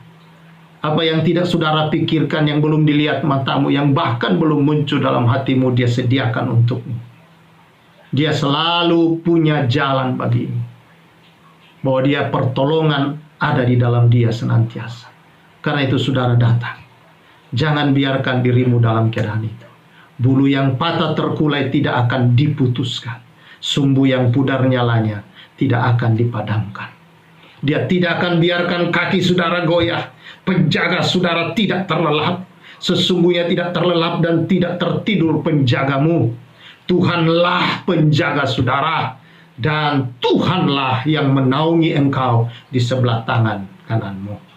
Apa yang tidak saudara pikirkan, yang belum dilihat matamu, yang bahkan belum muncul dalam hatimu, dia sediakan untukmu. Dia selalu punya jalan bagimu. Bahwa dia pertolongan ada di dalam dia senantiasa. Karena itu saudara datang. Jangan biarkan dirimu dalam keadaan itu. Bulu yang patah terkulai tidak akan diputuskan. Sumbu yang pudar nyalanya tidak akan dipadamkan. Dia tidak akan biarkan kaki saudara goyah. Penjaga saudara tidak terlelap. Sesungguhnya tidak terlelap dan tidak tertidur penjagamu. Tuhanlah penjaga saudara. Dan Tuhanlah yang menaungi engkau di sebelah tangan kananmu.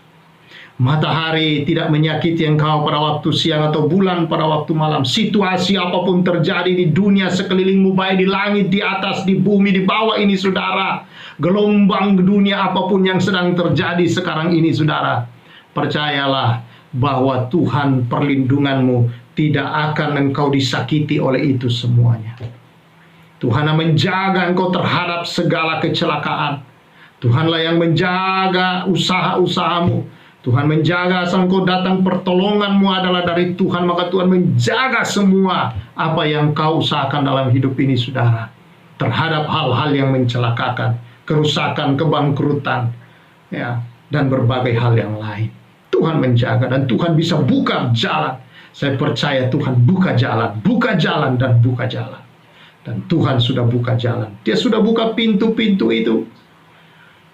Matahari tidak menyakiti engkau pada waktu siang atau bulan pada waktu malam. Situasi apapun terjadi di dunia sekelilingmu, baik di langit, di atas, di bumi, di bawah ini saudara. Gelombang dunia apapun yang sedang terjadi sekarang ini saudara. Percayalah bahwa Tuhan perlindunganmu, tidak akan engkau disakiti oleh itu semuanya. Tuhan yang menjaga engkau terhadap segala kecelakaan. Tuhanlah yang menjaga usaha-usahamu. Tuhan menjaga asal engkau datang, pertolonganmu adalah dari Tuhan. Maka Tuhan menjaga semua apa yang kau usahakan dalam hidup ini saudara. Terhadap hal-hal yang mencelakakan, kerusakan, kebangkrutan, ya, dan berbagai hal yang lain. Tuhan menjaga dan Tuhan bisa buka jalan. Saya percaya Tuhan buka jalan, dan buka jalan. Dan Tuhan sudah buka jalan. Dia sudah buka pintu-pintu itu.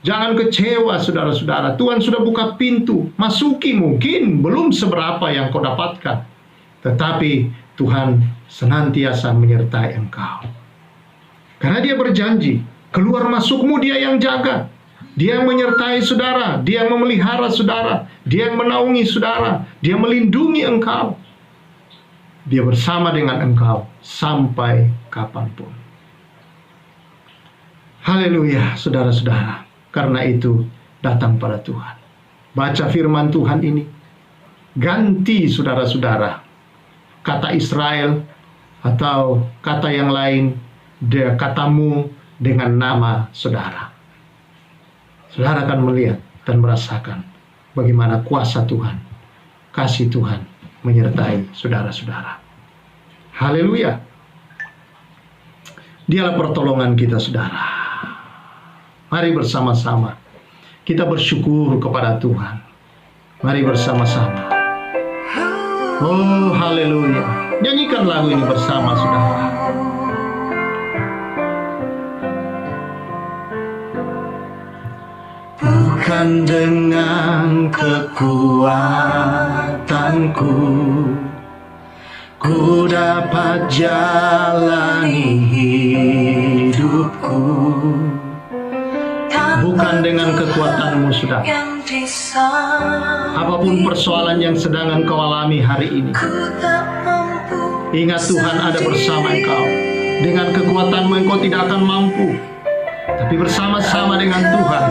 Jangan kecewa saudara-saudara. Tuhan sudah buka pintu. Masuki, mungkin belum seberapa yang kau dapatkan. Tetapi Tuhan senantiasa menyertai engkau. Karena dia berjanji, keluar masukmu dia yang jaga. Dia yang menyertai saudara. Dia yang memelihara saudara. Dia yang menaungi saudara. Dia melindungi engkau. Dia bersama dengan engkau sampai kapanpun. Haleluya saudara-saudara. Karena itu datang pada Tuhan. Baca firman Tuhan ini. Ganti saudara-saudara kata Israel atau kata yang lain, katamu dengan nama saudara. Saudara akan melihat dan merasakan bagaimana kuasa Tuhan, kasih Tuhan menyertai saudara-saudara. Haleluya. Dialah pertolongan kita saudara. Mari bersama-sama kita bersyukur kepada Tuhan. Mari bersama-sama. Oh haleluya. Nyanyikan lagu ini bersama saudara. Bukan dengan kekuatanku ku dapat jalani hidupku. Bukan dengan kekuatanmu saudara. Apapun persoalan yang sedang engkau alami hari ini, ingat Tuhan ada bersama engkau. Dengan kekuatanmu engkau tidak akan mampu. Tapi bersama-sama dengan Tuhan,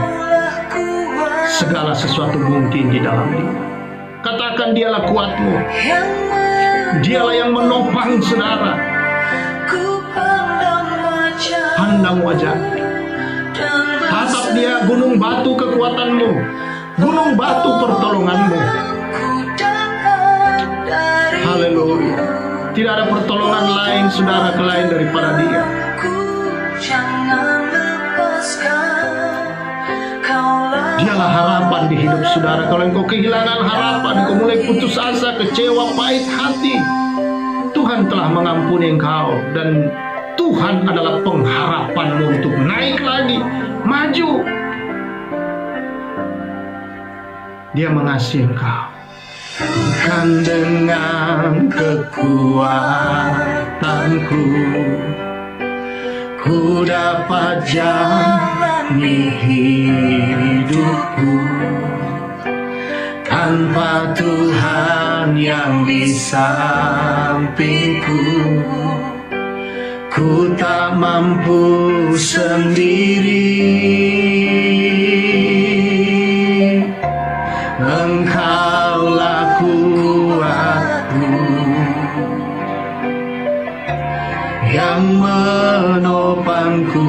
segala sesuatu mungkin di dalam dia. Katakan dialah kuatmu. Dialah yang menopang saudara. Pandang wajah. Tatap dia gunung batu kekuatanmu, gunung batu pertolonganmu. Haleluya. Tidak ada pertolongan lain saudara lain daripada dia. Dialah harapan di hidup saudara. Kalau engkau kehilangan harapan, engkau mulai putus asa, kecewa, pahit hati, Tuhan telah mengampuni engkau. Dan Tuhan adalah pengharapanmu untuk naik lagi, maju. Dia mengasihi engkau. Bukan dengan kekuatanku ku dapat jalan hidupku. Tanpa Tuhan yang di sampingku, ku tak mampu sendiri. Engkaulah kuatku yang menopangku.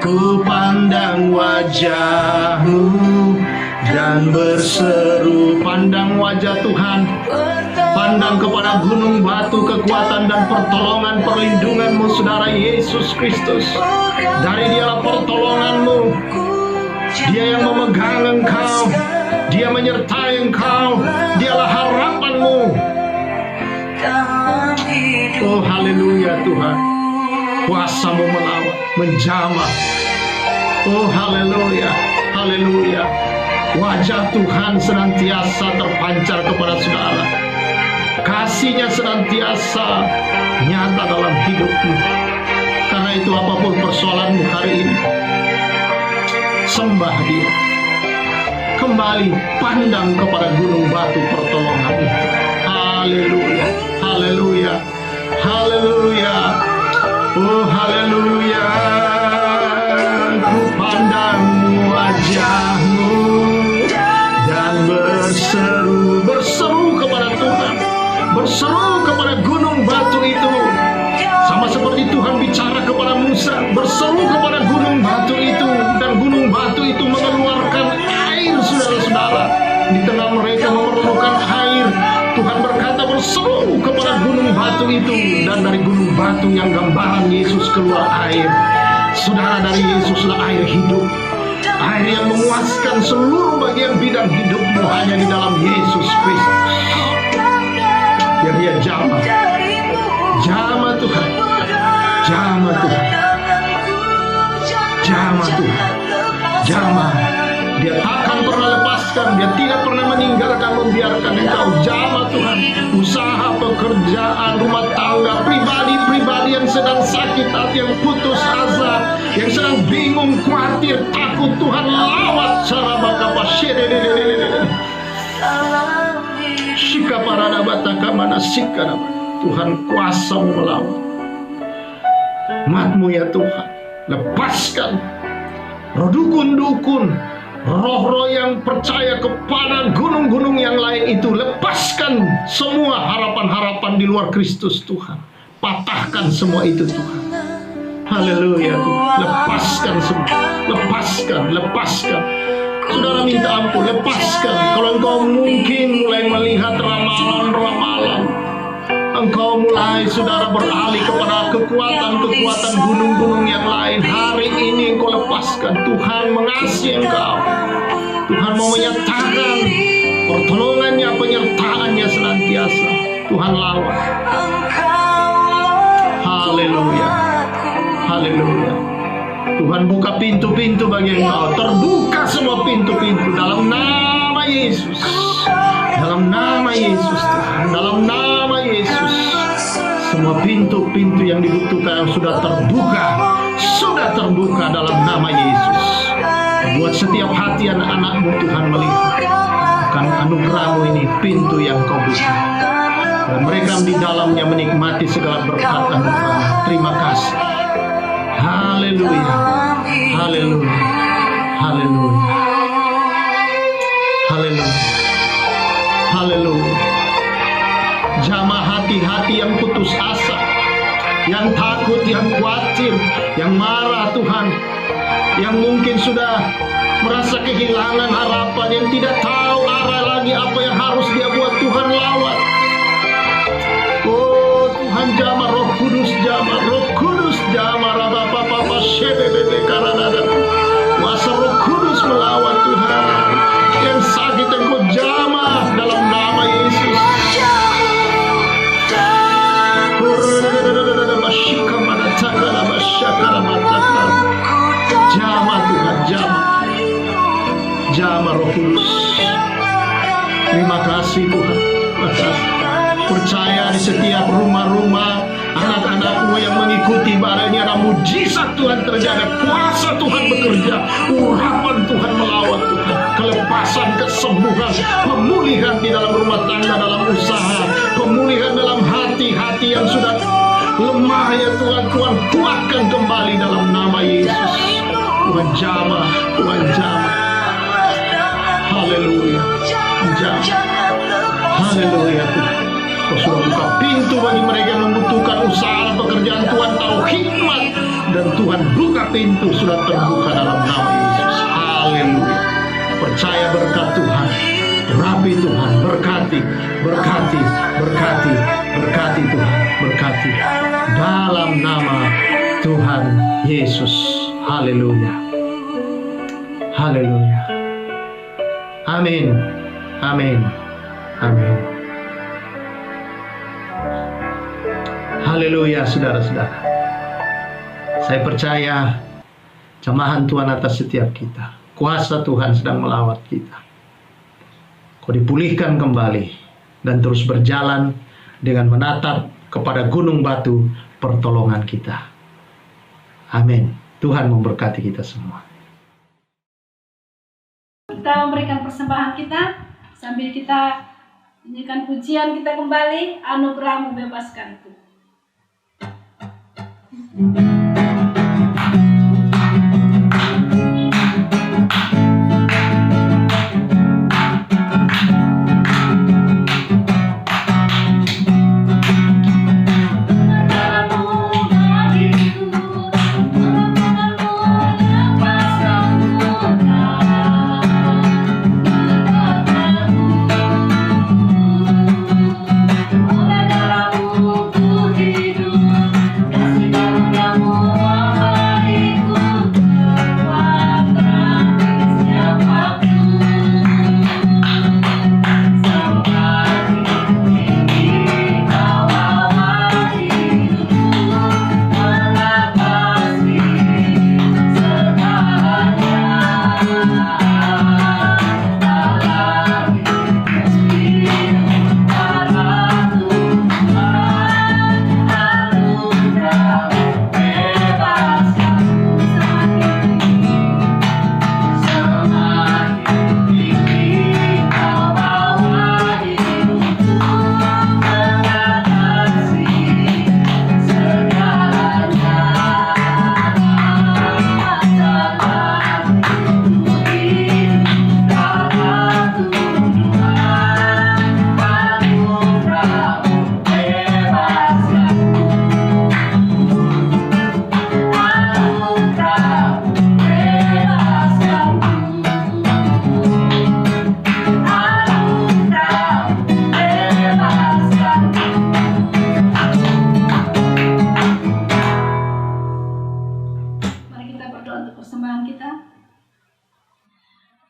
Ku pandang wajah-Mu dan berseru. Pandang wajah Tuhan, pandang kepada gunung batu kekuatan dan pertolongan perlindungan-Mu, saudara Yesus Kristus. Dari Dialah pertolongan-Mu, Dia yang memegang engkau, Dia menyertai engkau, Dialah harapan-Mu. Oh haleluya Tuhan, kuasa-Mu melawan, menjamah. Oh haleluya, haleluya. Wajah Tuhan senantiasa terpancar kepada saudara. Kasih-Nya senantiasa nyata dalam hidupmu. Karena itu apapun persoalanmu hari ini, sembah Dia. Kembali pandang kepada gunung batu pertolongan itu. Haleluya, haleluya, haleluya. Oh haleluya. Ku pandang wajah-Mu dan berseru kepada Tuhan, berseru kepada gunung batu itu. Sama seperti Tuhan bicara kepada Musa, berseru kepada gunung batu itu, dan gunung batu itu mengeluarkan air, saudara-saudara. Di tengah mereka memerlukan air, Tuhan berkata berseru kepada gunung batu itu, dan dari gunung batu yang gambaran Yesus keluar air. Saudara, dari Yesuslah air hidup, air yang memuaskan seluruh bagian bidang hidupmu hanya di dalam Yesus Kristus. Biar Dia jamah, jamah Tuhan, jamah Tuhan, jamah Tuhan, jamah. Dia takkan pernah lepaskan, Dia tidak pernah meninggalkan, membiarkan engkau. Jamah Tuhan. Usaha, pekerjaan, rumah tangga, pribadi-pribadi yang sedang sakit hati, yang putus asa, yang sedang bingung, khawatir, takut, Tuhan lawat. Sarabakapa syedededededede. Shikaparada bataka mana sikaraba. Tuhan kuasa-Mu melawan. Umat-Mu ya Tuhan, lepaskan roh dukun-dukun, roh-roh yang percaya kepada gunung-gunung yang lain itu. Lepaskan semua harapan-harapan di luar Kristus Tuhan. Patahkan semua itu Tuhan. Haleluya Tuhan. Lepaskan semua. Lepaskan, lepaskan. Saudara minta ampun, lepaskan. Kalau engkau mungkin mulai melihat ramalan-ramalan, engkau mulai, saudara, beralih kepada kekuatan-kekuatan gunung-gunung yang lain. Hari ini engkau lepaskan. Tuhan mengasihi engkau. Tuhan mau menyatakan pertolongannya, penyertaannya senantiasa. Tuhan lawan. Haleluya, haleluya. Tuhan buka pintu-pintu bagi engkau. Terbuka semua pintu-pintu dalam nama Yesus. Dalam nama Yesus Tuhan. Dalam nama Yesus. Semua pintu-pintu yang dibutuhkan sudah terbuka. Sudah terbuka dalam nama Yesus. Buat setiap hati anak-anak-Mu Tuhan melihat akan anugerah-Mu ini, pintu yang Kau buka. Dan mereka di dalamnya menikmati segala berkat anugerah. Terima kasih. Haleluya. Haleluya. Haleluya. Haleluya. Haleluya. Jamah hati-hati yang putus asa, yang takut, yang khawatir, yang marah Tuhan, yang mungkin sudah merasa kehilangan harapan, yang tidak tahu arah lagi apa yang harus dia buat. Tuhan lawat. Oh Tuhan, jamah Roh Kudus, jamah Roh Kudus, jamah Rabapapa Shebebebe Karanada. Kuasa Roh Kudus melawan Tuhan. Yang sakit engkau jamah dalam nama Yesus. Jamah Tuhan, jamah. Jamah Roh Kudus. Terima kasih Tuhan. Terima kasih. Percaya di setiap rumah-rumah anak-anak-Mu semua yang mengikuti ibadah ini ada mujizat Tuhan terjadi, kuasa Tuhan bekerja, urapan Tuhan melawat Tuhan, kelepasan, kesembuhan, pemulihan di dalam rumah tangga, dalam usaha, pemulihan dalam hati-hati yang sudah lemah ya Tuhan. Tuhan kuatkan kembali dalam nama Yesus. Tuhan jamah, Tuhan jamah. Haleluya, jamah. Haleluya Tuhan. Kau sudah buka pintu bagi mereka yang membutuhkan usaha pekerjaan. Tuhan tahu hikmat, dan Tuhan buka pintu, sudah terbuka dalam nama Yesus. Haleluya. Percaya berkat Tuhan, rapi Tuhan, berkati, berkati, berkati, berkati Tuhan, berkati dalam nama Tuhan Yesus. Haleluya, haleluya, amin, amin, amin. Haleluya, saudara-saudara. Saya percaya jamahan Tuhan atas setiap kita. Kuasa Tuhan sedang melawat kita. Kau dipulihkan kembali dan terus berjalan dengan menatap kepada gunung batu pertolongan kita. Amin. Tuhan memberkati kita semua. Kita memberikan persembahan kita sambil kita nyanyikan pujian kita kembali, anugerah membebaskanku.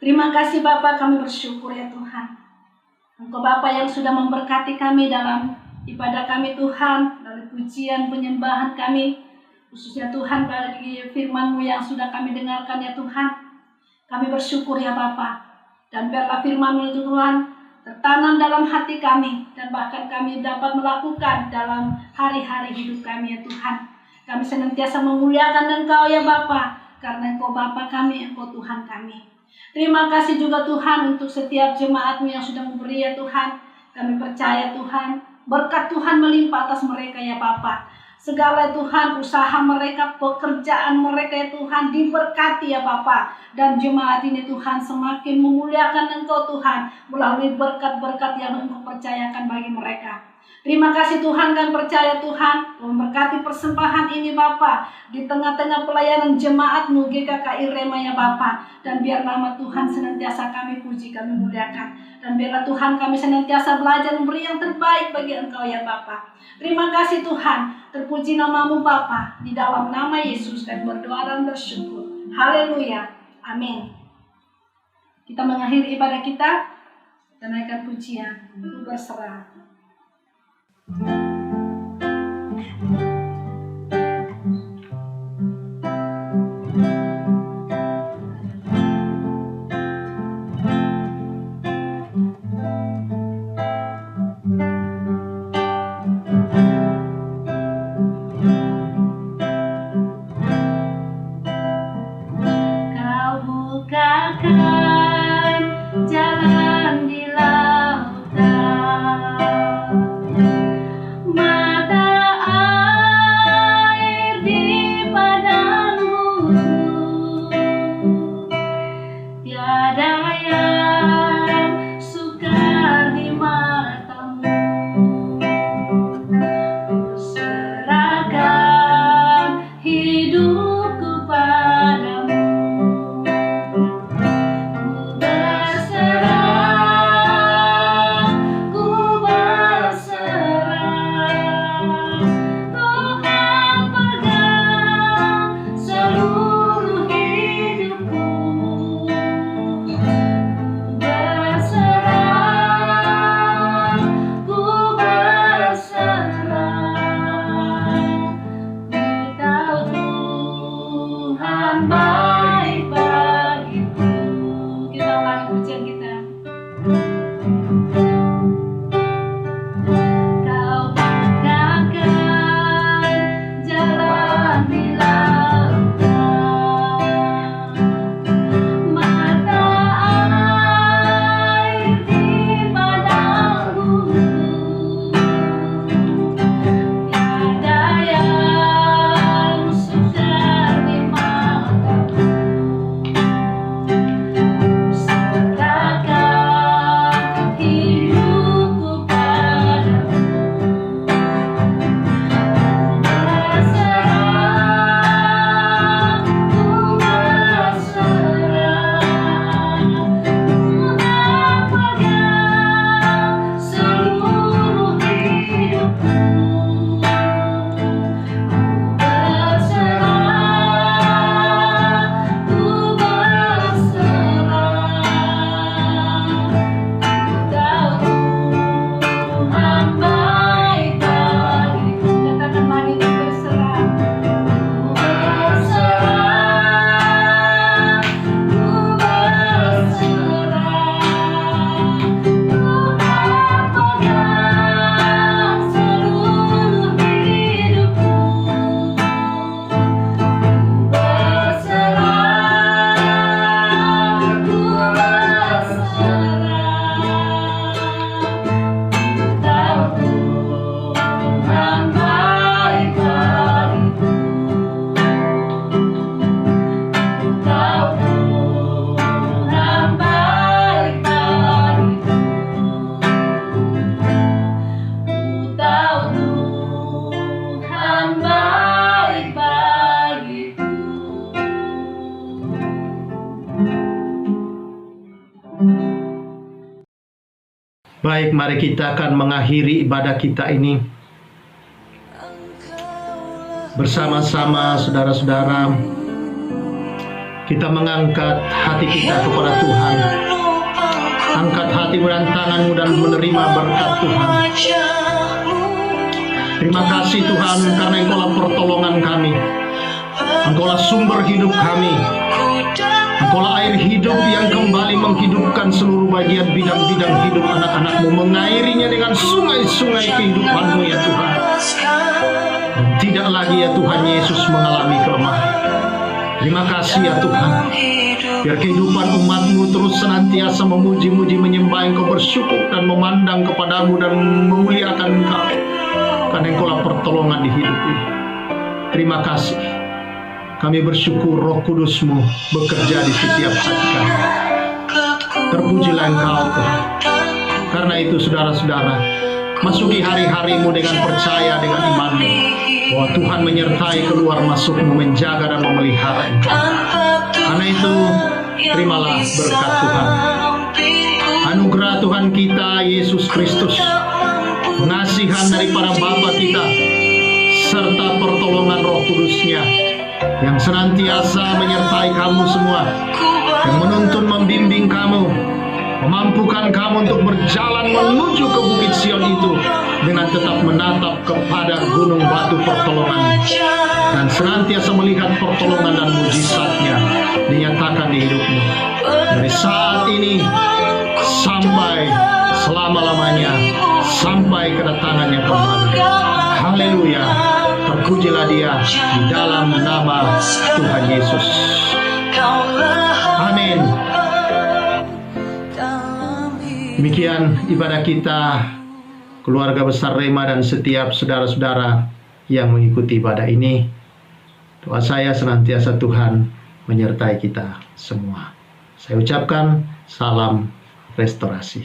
Terima kasih Bapa, kami bersyukur ya Tuhan. Engkau Bapa yang sudah memberkati kami dalam ibadah kami Tuhan, dari pujian penyembahan kami, khususnya Tuhan bagi firman-Mu yang sudah kami dengarkan ya Tuhan. Kami bersyukur ya Bapa, dan biarlah firman-Mu itu Tuhan tertanam dalam hati kami, dan bahkan kami dapat melakukan dalam hari-hari hidup kami ya Tuhan. Kami senantiasa memuliakan Engkau ya Bapa, karena Engkau Bapa kami, Engkau Tuhan kami. Terima kasih juga Tuhan untuk setiap jemaat-Mu yang sudah memberi ya Tuhan. Kami percaya Tuhan, berkat Tuhan melimpah atas mereka ya Bapa. Segala Tuhan, usaha mereka, pekerjaan mereka ya Tuhan diberkati ya Bapa. Dan jemaat ini Tuhan semakin memuliakan Engkau Tuhan melalui berkat-berkat yang Engkau percayakan bagi mereka. Terima kasih Tuhan, kami percaya Tuhan memberkati persembahan ini Bapa di tengah-tengah pelayanan jemaat-Mu GKKI Rema ya Bapa. Dan biar nama Tuhan senantiasa kami puji, kami muliakan. Dan biarlah Tuhan kami senantiasa belajar memberi yang terbaik bagi Engkau ya Bapa. Terima kasih Tuhan, terpuji nama-Mu Bapa, di dalam nama Yesus dan berdoa dan bersyukur. Haleluya, amin. Kita mengakhiri ibadah kita dan naikkan pujian, Ku berserah. tiada yang sukar di matamu. Serahkan hidupku padamu. Ku berserah, Tuhan pegang seluruh hidupku. Ku berserah, ku tahu Tuhan baik bagiku. Kita ulangi pujian kita. Kau bukakan jalan di lautan, mata air di padang gurun. Tiada yang sukar di matamu. Serahkan hidupku padamu. Ku berserah, Tuhan pegang seluruh hidupku. Ku tahu Tuhan baik bagiku. Katakan lagi, ku berserah. Ku berserah, Tuhan pegang seluruh hidupku. Ku tahu Tuhan baik bagiku. Ku tahu Tuhan baik bagiku. Ku tahu Tuhan baik bagiku. Baik, mari kita akan mengakhiri ibadah kita ini bersama-sama saudara-saudara. Kita mengangkat hati kita kepada Tuhan. Angkat hatimu dan tanganmu dan menerima berkat Tuhan. Terima kasih Tuhan, karena Engkaulah pertolongan kami. Engkaulah sumber hidup kami. Engkaulah air hidup yang kembali menghidupkan seluruh bagian bidang-bidang hidup anak-anakmu, mengairinya dengan sungai-sungai kehidupanmu ya Tuhan. Dan tidak lagi ya Tuhan Yesus mengalami kelemahan. Terima kasih ya Tuhan. Biar kehidupan umatmu terus senantiasa memuji-muji, menyembah Engkau, bersyukur dan memandang kepadamu dan memuliakan Engkau. Karena Engkaulah pertolongan di hidup ini. Terima kasih. Kami bersyukur Roh Kudus-Mu bekerja di setiap hati kami. Terpujilah Engkau Tuhan. Karena itu saudara-saudara, masuki hari-harimu dengan percaya, dengan imanmu, bahwa Tuhan menyertai keluar masukmu, menjaga dan memelihara engkau. Karena itu, terimalah berkat Tuhan. Anugerah Tuhan kita, Yesus Kristus, pengasihan daripada Bapa kita, serta pertolongan Roh Kudus-Nya, yang senantiasa menyertai kamu semua, yang menuntun membimbing kamu, memampukan kamu untuk berjalan menuju ke Bukit Sion itu dengan tetap menatap kepada gunung batu pertolongan, dan senantiasa melihat pertolongan dan mujizatnya dinyatakan di hidupmu dari saat ini sampai selama-lamanya, sampai kedatangannya kembali. Haleluya. Terpujilah Dia di dalam nama Tuhan Yesus. Amin. Demikian ibadah kita, keluarga besar Rema dan setiap saudara-saudara yang mengikuti ibadah ini. Doa saya senantiasa Tuhan menyertai kita semua. Saya ucapkan salam restorasi.